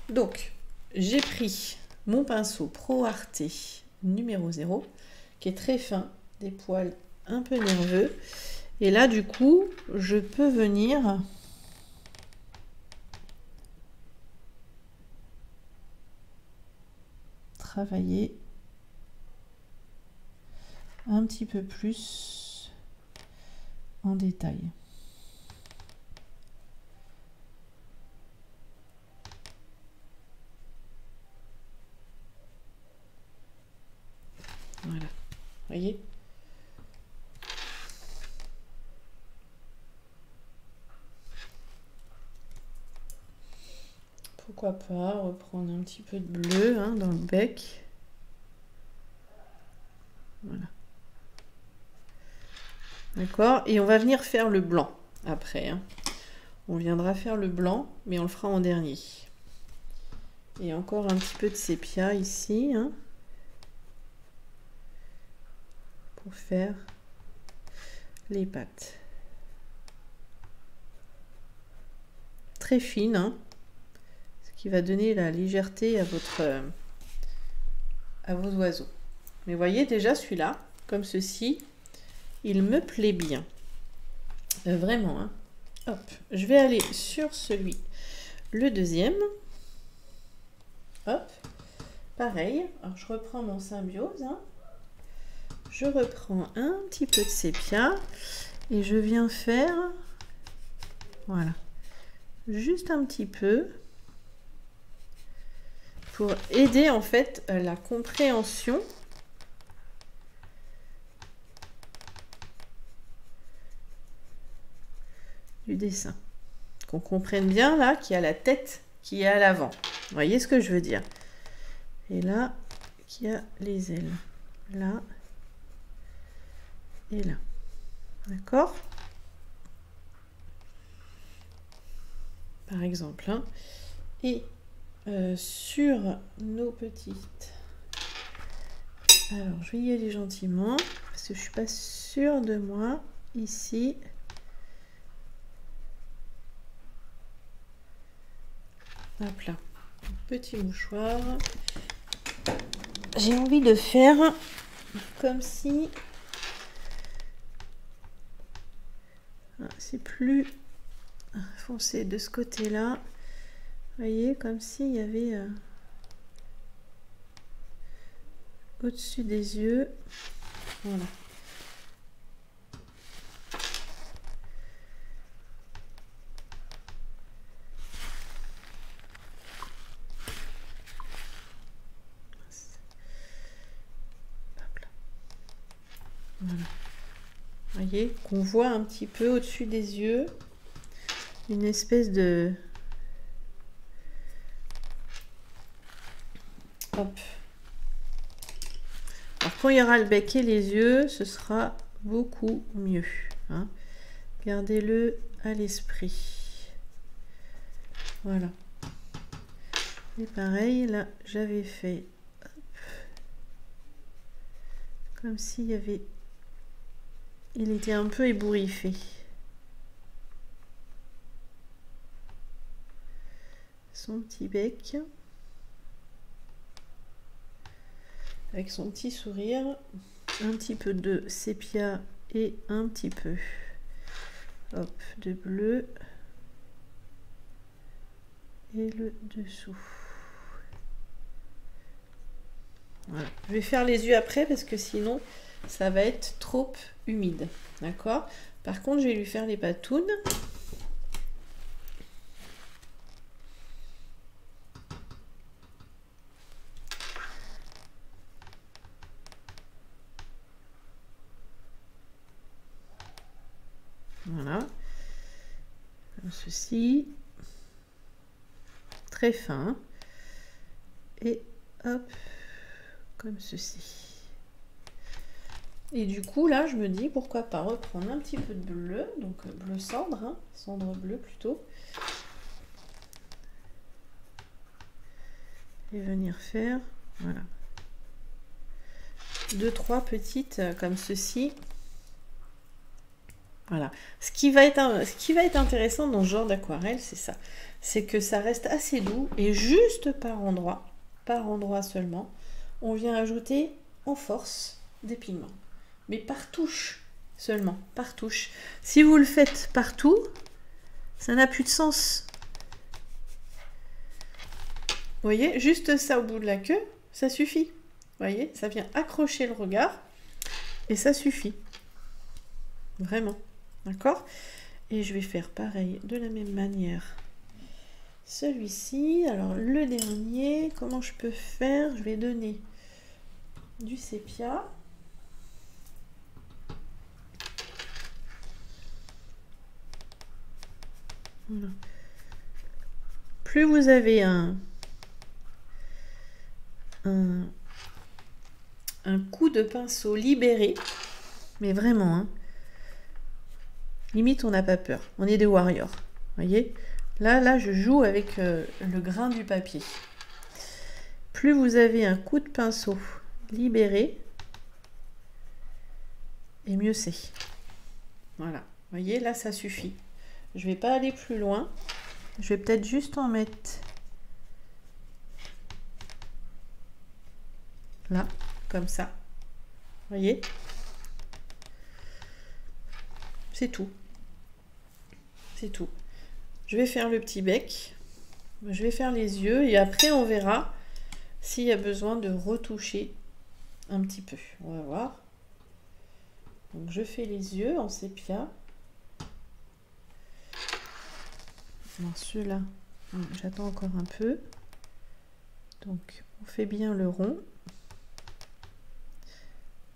[SPEAKER 2] Donc, j'ai pris mon pinceau Pro Arte numéro 0, qui est très fin, des poils un peu nerveux. Et là, du coup, je peux venir... travailler un petit peu plus en détail. Voilà, vous voyez? Pourquoi pas reprendre un petit peu de bleu hein, dans le bec. Voilà. D'accord? Et on va venir faire le blanc après. Hein. On viendra faire le blanc, mais on le fera en dernier. Et encore un petit peu de sépia ici. Hein, pour faire les pattes. Très fine, hein, ce qui va donner la légèreté à vos oiseaux. Mais voyez déjà celui-là, comme ceci, il me plaît bien. Vraiment. Hein. Hop, je vais aller sur celui, le deuxième. Hop, pareil. Alors je reprends mon symbiose. Hein. Je reprends un petit peu de sépia et je viens faire, voilà, juste un petit peu pour aider en fait la compréhension du dessin. Qu'on comprenne bien là qu'il y a la tête qui est à l'avant. Vous voyez ce que je veux dire? Et là, qu'il y a les ailes. Là et là. D'accord? par exemple. Hein. Et sur nos petites... Alors, je vais y aller gentiment, parce que je suis pas sûre de moi. Ici. Hop là. Petit mouchoir. J'ai envie de faire comme si... C'est plus foncé de ce côté-là. Vous voyez, comme s'il y avait au-dessus des yeux. Voilà. Voilà. Vous voyez, qu'on voit un petit peu au-dessus des yeux une espèce de... Hop. Alors quand il y aura le bec et les yeux, ce sera beaucoup mieux. Hein. Gardez-le à l'esprit. Voilà. Et pareil, là, j'avais fait hop, comme s'il y avait... Il était un peu ébouriffé. Son petit bec. Avec son petit sourire. Un petit peu de sépia et un petit peu hop, de bleu. Et le dessous. Voilà. Je vais faire les yeux après parce que sinon ça va être trop humide. D'accord? Par contre, je vais lui faire les patounes. Voilà. Comme ceci. Très fin. Et hop, comme ceci. Et du coup, là, je me dis, pourquoi pas reprendre un petit peu de bleu, donc bleu cendre, hein, cendre bleu plutôt. Et venir faire, voilà. 2-3 petites comme ceci. Voilà. Ce qui va être intéressant dans ce genre d'aquarelle, c'est ça. C'est que ça reste assez doux et juste par endroit seulement, on vient ajouter en force des pigments. Mais par touche seulement, par touche. Si vous le faites partout, ça n'a plus de sens. Vous voyez, juste ça au bout de la queue, ça suffit. Vous voyez, ça vient accrocher le regard et ça suffit. Vraiment. D'accord? Et je vais faire pareil de la même manière. Celui-ci, alors le dernier, comment je peux faire? Je vais donner du sépia. Voilà. Plus vous avez un coup de pinceau libéré, mais vraiment, hein, limite on n'a pas peur, on est des warriors, voyez, là je joue avec le grain du papier. Plus vous avez un coup de pinceau libéré, et mieux c'est. Voilà, voyez, là ça suffit. Je vais pas aller plus loin. Je vais peut-être juste en mettre là, comme ça. Voyez? C'est tout. C'est tout. Je vais faire le petit bec. Je vais faire les yeux et après on verra s'il y a besoin de retoucher un petit peu. On va voir. Donc je fais les yeux en sépia. Ceux-là, j'attends encore un peu. Donc on fait bien le rond.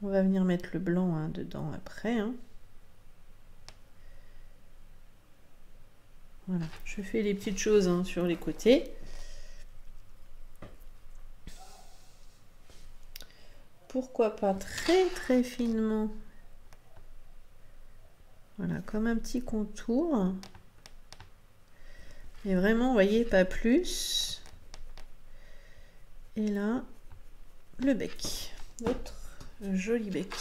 [SPEAKER 2] On va venir mettre le blanc hein, dedans après. Hein. Voilà, je fais les petites choses hein, sur les côtés. Pourquoi pas très très finement. Voilà, comme un petit contour. Et vraiment, vous voyez, pas plus. Et là, le bec. Notre joli bec.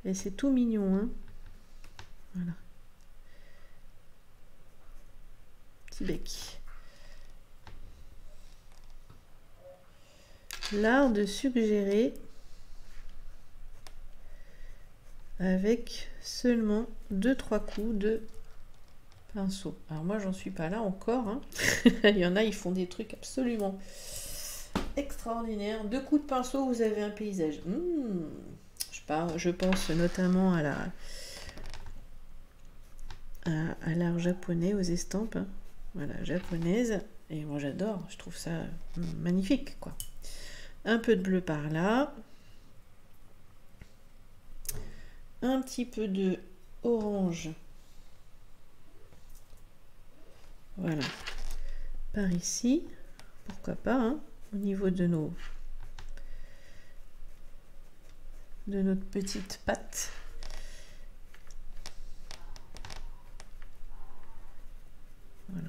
[SPEAKER 2] Et c'est tout mignon, hein. Voilà. Petit bec. L'art de suggérer avec seulement 2-3 coups de pinceau. Alors moi j'en suis pas là encore, hein. Il y en a, ils font des trucs absolument extraordinaires. 2 coups de pinceau, vous avez un paysage. Je pense notamment à l'art japonais, aux estampes, hein. Voilà, japonaise. Et moi j'adore, je trouve ça magnifique, quoi. Un peu de bleu par là. Un petit peu de orange. Voilà. Par ici. Pourquoi pas, hein, au niveau de notre petite pâte. Voilà.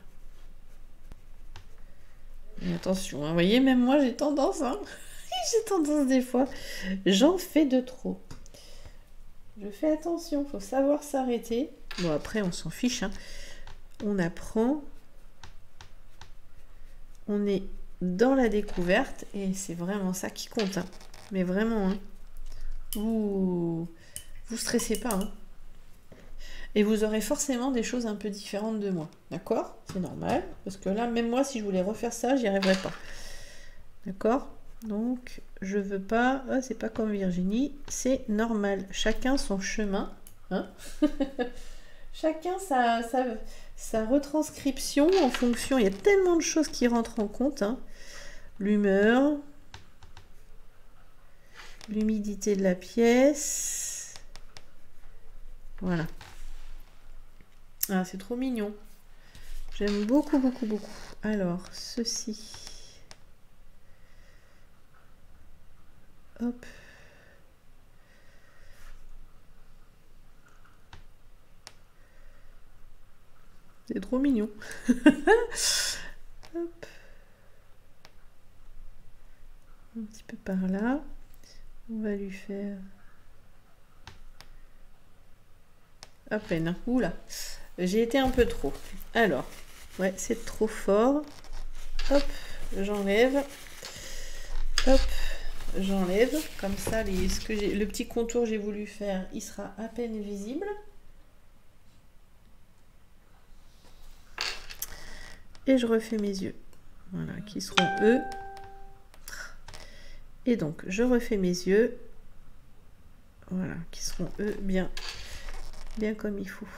[SPEAKER 2] Et attention, hein, vous voyez, même moi j'ai tendance, hein, j'ai tendance des fois, j'en fais de trop. Je fais attention, faut savoir s'arrêter. Bon, après on s'en fiche, hein. On apprend, on est dans la découverte et c'est vraiment ça qui compte, hein. Mais vraiment, hein. Vous stressez pas, hein. Et vous aurez forcément des choses un peu différentes de moi, d'accord? C'est normal, parce que là, même moi, si je voulais refaire ça, j'y arriverais pas. D'accord? Donc, je veux pas... Ah, c'est pas comme Virginie, c'est normal. Chacun son chemin, hein. Chacun sa retranscription en fonction... Il y a tellement de choses qui rentrent en compte, hein. L'humeur, l'humidité de la pièce. Voilà. Ah, c'est trop mignon. J'aime beaucoup, beaucoup, beaucoup. Alors, ceci. Hop. C'est trop mignon. Hop. Un petit peu par là. On va lui faire... à peine. Oula. J'ai été un peu trop. Alors, ouais, c'est trop fort. Hop, j'enlève. Hop, j'enlève. Comme ça, le petit contour que j'ai voulu faire, il sera à peine visible. Et je refais mes yeux. Voilà, qui seront eux. Et donc, je refais mes yeux. Voilà, qui seront eux bien comme il faut.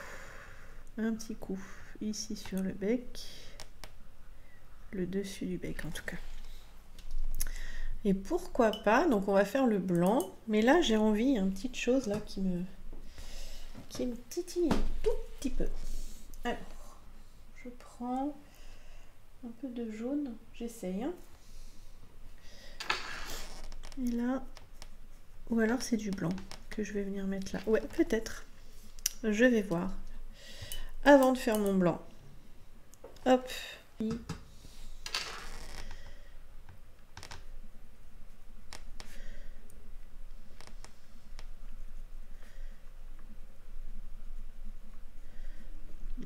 [SPEAKER 2] Un petit coup ici sur le bec, le dessus du bec en tout cas. Et pourquoi pas, donc on va faire le blanc, mais là j'ai envie, il y a une petite chose là qui me titille un tout petit peu. Alors, je prends un peu de jaune, j'essaye, hein. Et là, ou alors c'est du blanc que je vais venir mettre là. Ouais, peut-être. Je vais voir. Avant de faire mon blanc. Hop.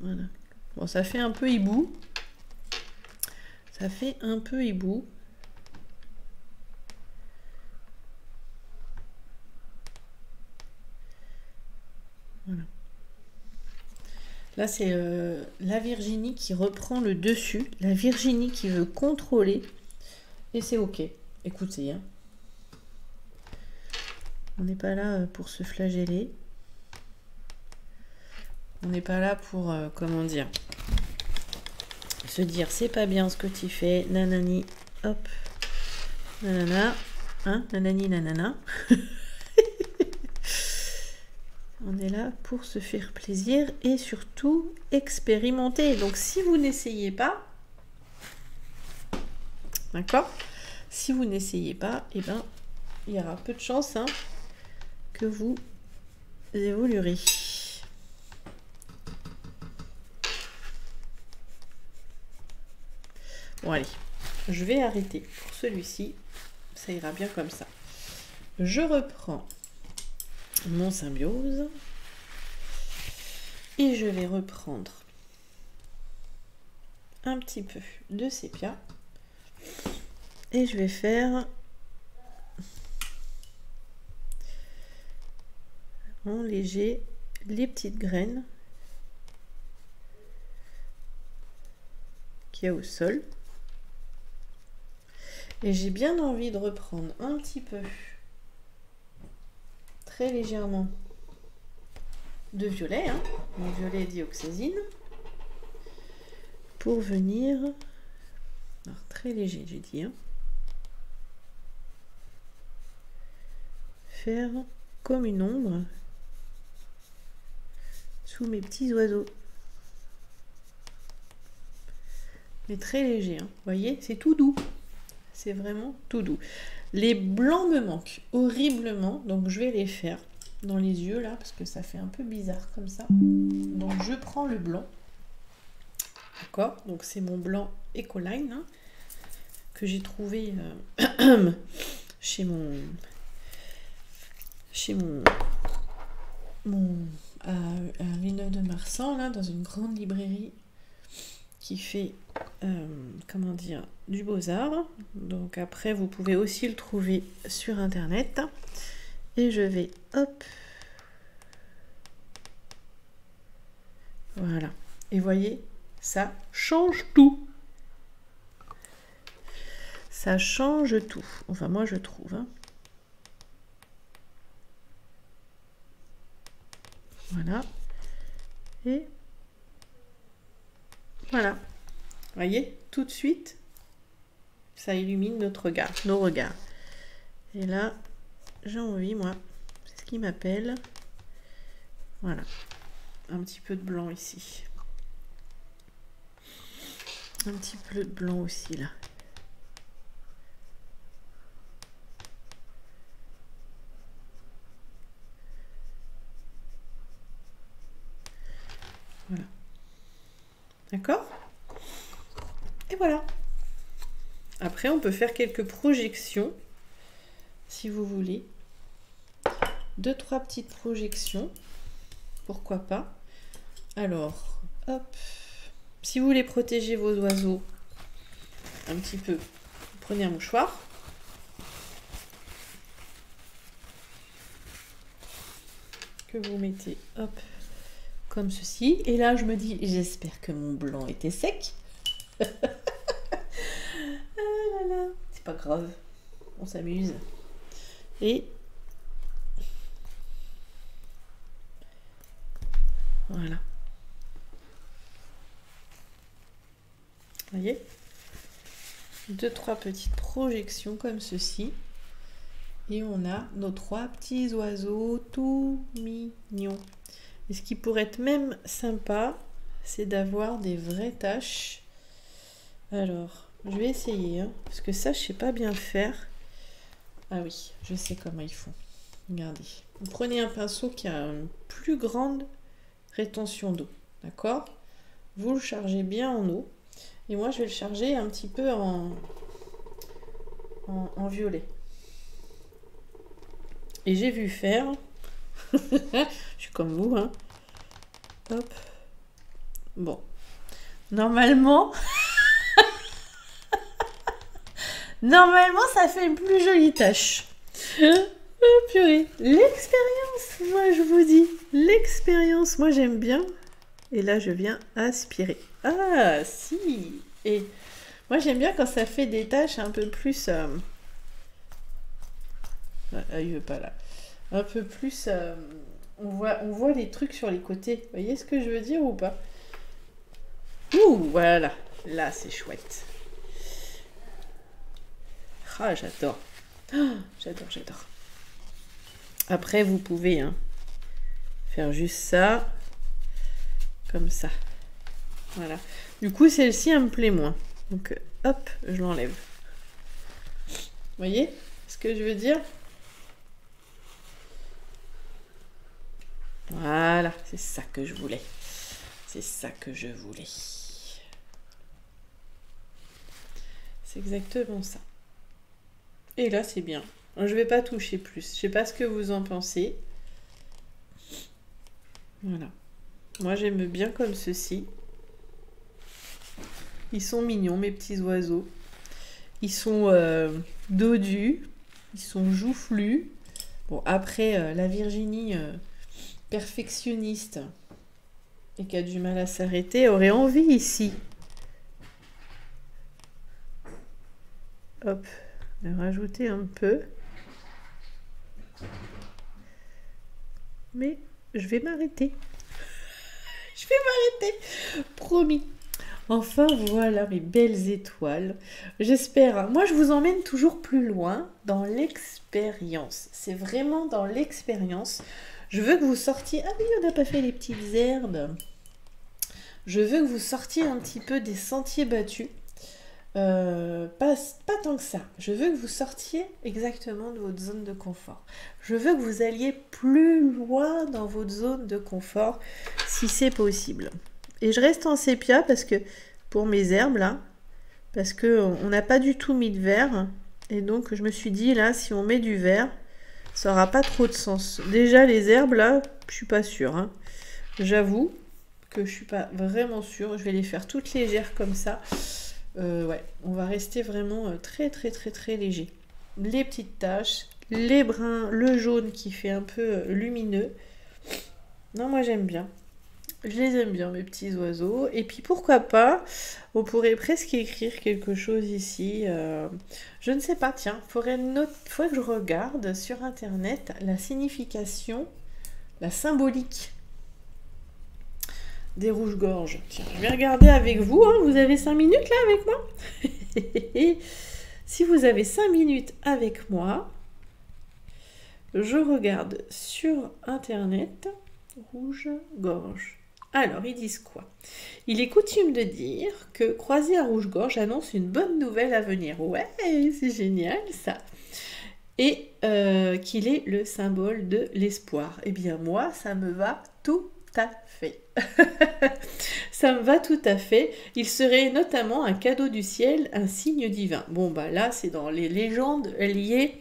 [SPEAKER 2] Voilà. Bon, ça fait un peu hibou. Ça fait un peu hibou. Voilà. Là, c'est la Virginie qui reprend le dessus. La Virginie qui veut contrôler. Et c'est ok. Écoutez, hein. On n'est pas là pour se flageller. On n'est pas là pour, comment dire, se dire c'est pas bien ce que tu fais. Nanani, hop. Nanana. Hein, nanani, nanana. On est là pour se faire plaisir et surtout expérimenter. Donc si vous n'essayez pas, d'accord, si vous n'essayez pas, eh ben, il y aura peu de chance, hein, que vous évoluerez. Bon, allez, je vais arrêter pour celui-ci. Ça ira bien comme ça. Je reprends mon Symbiose. Et je vais reprendre un petit peu de sépia. Et je vais faire en léger les petites graines qu'il y a au sol. Et j'ai bien envie de reprendre un petit peu, très légèrement, de violet, hein, mon violet dioxazine, pour venir, alors très léger j'ai dit, hein, faire comme une ombre sous mes petits oiseaux. Mais très léger, hein. Vous voyez, c'est tout doux. C'est vraiment tout doux. Les blancs me manquent horriblement, donc je vais les faire dans les yeux là, parce que ça fait un peu bizarre comme ça. Donc je prends le blanc. D'accord, donc c'est mon blanc Ecoline, hein, que j'ai trouvé chez mon à Villeneuve-de-Marsan, là, dans une grande librairie qui fait comment dire, du Beaux-Arts. Donc après vous pouvez aussi le trouver sur internet. Et je vais hop, voilà, et voyez, ça change tout. Ça change tout, enfin moi je trouve, hein. Voilà, et voilà, voyez, tout de suite ça illumine notre regard, nos regards. Et là j'ai envie, moi, c'est ce qui m'appelle, voilà, un petit peu de blanc ici, un petit peu de blanc aussi là. Voilà. D'accord? Et voilà. Après, on peut faire quelques projections, si vous voulez. 2-3 petites projections. Pourquoi pas? Alors, hop. Si vous voulez protéger vos oiseaux un petit peu, vous prenez un mouchoir. Que vous mettez, hop, comme ceci. Et là, je me dis, j'espère que mon blanc était sec. Ah là là, c'est pas grave, on s'amuse. Et voilà. Vous voyez, 2-3 petites projections comme ceci. Et on a nos 3 petits oiseaux tout mignons. Et ce qui pourrait être même sympa, c'est d'avoir des vraies taches. Alors, je vais essayer, hein, parce que ça, je sais pas bien faire. Ah oui, je sais comment ils font. Regardez. Vous prenez un pinceau qui a une plus grande rétention d'eau. D'accord? Vous le chargez bien en eau. Et moi, je vais le charger un petit peu en violet. Et j'ai vu faire. Je suis comme vous, hein. Hop. Bon. Normalement... Normalement, ça fait une plus jolie tache. Oh, purée. L'expérience, moi, je vous dis. L'expérience, moi, j'aime bien. Et là, je viens aspirer. Ah, si. Et moi, j'aime bien quand ça fait des taches un peu plus... Ah, il veut pas là. Un peu plus... on voit les trucs sur les côtés. Vous voyez ce que je veux dire ou pas? Ouh, voilà. Là, c'est chouette. Ah, j'adore. Oh, j'adore. Après, vous pouvez faire juste ça. Comme ça. Voilà. Du coup, celle-ci, elle me plaît moins. Donc, hop, je l'enlève. Vous voyez ce que je veux dire? Voilà, c'est ça que je voulais. C'est ça que je voulais. C'est exactement ça. Et là, c'est bien. Je vais pas toucher plus. Je sais pas ce que vous en pensez. Voilà. Moi, j'aime bien comme ceci. Ils sont mignons, mes petits oiseaux. Ils sont dodus. Ils sont joufflus. Bon, après, la Virginie, perfectionniste, et qui a du mal à s'arrêter, aurait envie ici. Hop, de rajouter un peu. Mais je vais m'arrêter. Je vais m'arrêter. Promis. Enfin, voilà mes belles étoiles. J'espère. Moi, je vous emmène toujours plus loin dans l'expérience. C'est vraiment dans l'expérience. Je veux que vous sortiez... Ah oui, on n'a pas fait les petites herbes. Je veux que vous sortiez un petit peu des sentiers battus. Pas tant que ça. Je veux que vous sortiez exactement de votre zone de confort. Je veux que vous alliez plus loin dans votre zone de confort, si c'est possible. Et je reste en sépia parce que pour mes herbes là, parce que on n'a pas du tout mis de vert, et donc je me suis dit là, si on met du vert, ça aura pas trop de sens. Déjà les herbes là, je suis pas sûre. Hein. J'avoue que je suis pas vraiment sûre. Je vais les faire toutes légères comme ça. Ouais, on va rester vraiment très léger. Les petites taches, les bruns, le jaune qui fait un peu lumineux. Non, moi j'aime bien. Je les aime bien, mes petits oiseaux. Et puis pourquoi pas, on pourrait presque écrire quelque chose ici. Je ne sais pas, tiens, faudrait que je regarde sur internet la signification, la symbolique des rouges-gorges. Tiens, je vais regarder avec vous. Hein. Vous avez 5 minutes là avec moi? Si vous avez 5 minutes avec moi, je regarde sur internet rouge-gorge. Alors, ils disent quoi? Il est coutume de dire que croiser un rouge-gorge annonce une bonne nouvelle à venir. Ouais, c'est génial ça. Et qu'il est le symbole de l'espoir. Eh bien, moi, ça me va tout à fait. Ça me va tout à fait. Il serait notamment un cadeau du ciel, un signe divin. Bon, bah là, c'est dans les légendes liées,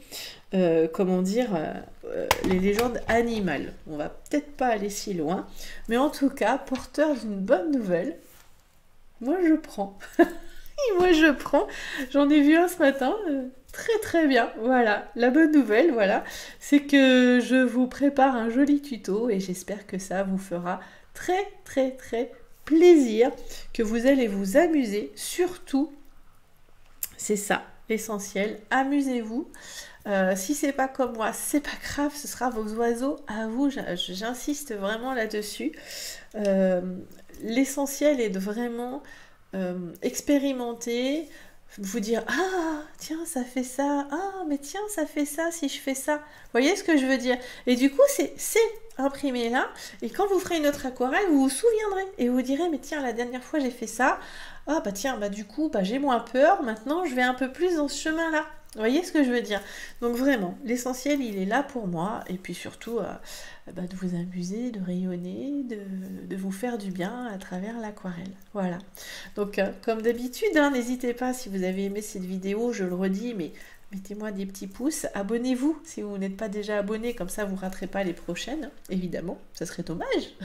[SPEAKER 2] comment dire, les légendes animales. On va peut-être pas aller si loin, mais en tout cas, porteur d'une bonne nouvelle, moi je prends. Moi je prends. J'en ai vu un ce matin. Très bien, voilà, la bonne nouvelle, voilà, c'est que je vous prépare un joli tuto et j'espère que ça vous fera très plaisir, que vous allez vous amuser, surtout, c'est ça, l'essentiel, amusez-vous. Si c'est pas comme moi, c'est pas grave, ce sera vos oiseaux à vous, j'insiste vraiment là-dessus. L'essentiel est de vraiment expérimenter, vous dire ah tiens ça fait ça, ah mais tiens ça fait ça si je fais ça, vous voyez ce que je veux dire, et du coup c'est imprimé là, et quand vous ferez une autre aquarelle vous vous souviendrez et vous direz mais tiens la dernière fois j'ai fait ça, ah bah tiens bah du coup bah j'ai moins peur, maintenant je vais un peu plus dans ce chemin là. Vous voyez ce que je veux dire? Donc vraiment, l'essentiel, il est là pour moi. Et puis surtout, de vous amuser, de rayonner, de vous faire du bien à travers l'aquarelle. Voilà. Donc, comme d'habitude, hein, n'hésitez pas, si vous avez aimé cette vidéo, je le redis, mais mettez-moi des petits pouces. Abonnez-vous si vous n'êtes pas déjà abonné, comme ça vous ne raterez pas les prochaines. Évidemment, ce serait dommage.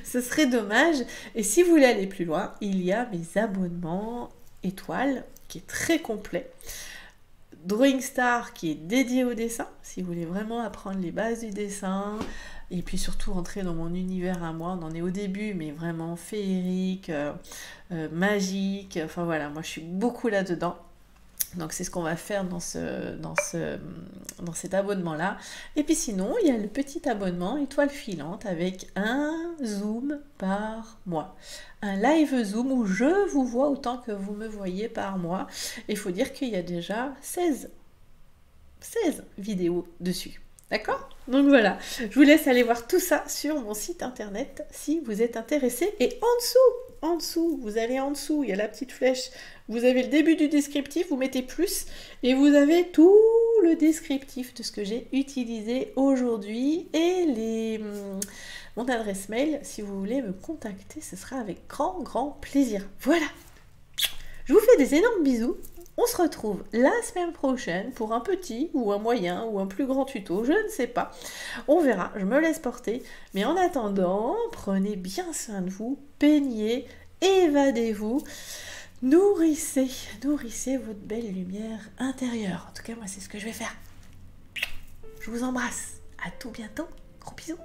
[SPEAKER 2] Ce serait dommage. Et si vous voulez aller plus loin, il y a mes abonnements étoiles, qui est très complet. Drawing Star qui est dédié au dessin, si vous voulez vraiment apprendre les bases du dessin, et puis surtout rentrer dans mon univers à moi, on en est au début, mais vraiment féerique, magique, enfin voilà, moi je suis beaucoup là-dedans. Donc c'est ce qu'on va faire dans cet abonnement-là. Et puis sinon, il y a le petit abonnement étoile filante avec un zoom par mois. Un live zoom où je vous vois autant que vous me voyez par mois. Et il faut dire qu'il y a déjà 16 vidéos dessus. D'accord? Donc voilà, je vous laisse aller voir tout ça sur mon site internet si vous êtes intéressé. Et en dessous, vous allez en dessous, il y a la petite flèche, vous avez le début du descriptif, vous mettez plus, et vous avez tout le descriptif de ce que j'ai utilisé aujourd'hui, et mon adresse mail, si vous voulez me contacter, ce sera avec grand plaisir. Voilà, je vous fais des énormes bisous, On se retrouve la semaine prochaine pour un petit ou un moyen ou un plus grand tuto, je ne sais pas. On verra, je me laisse porter. Mais en attendant, prenez bien soin de vous, peignez, évadez-vous, nourrissez votre belle lumière intérieure. En tout cas, moi, c'est ce que je vais faire. Je vous embrasse. À tout bientôt. Gros bisous.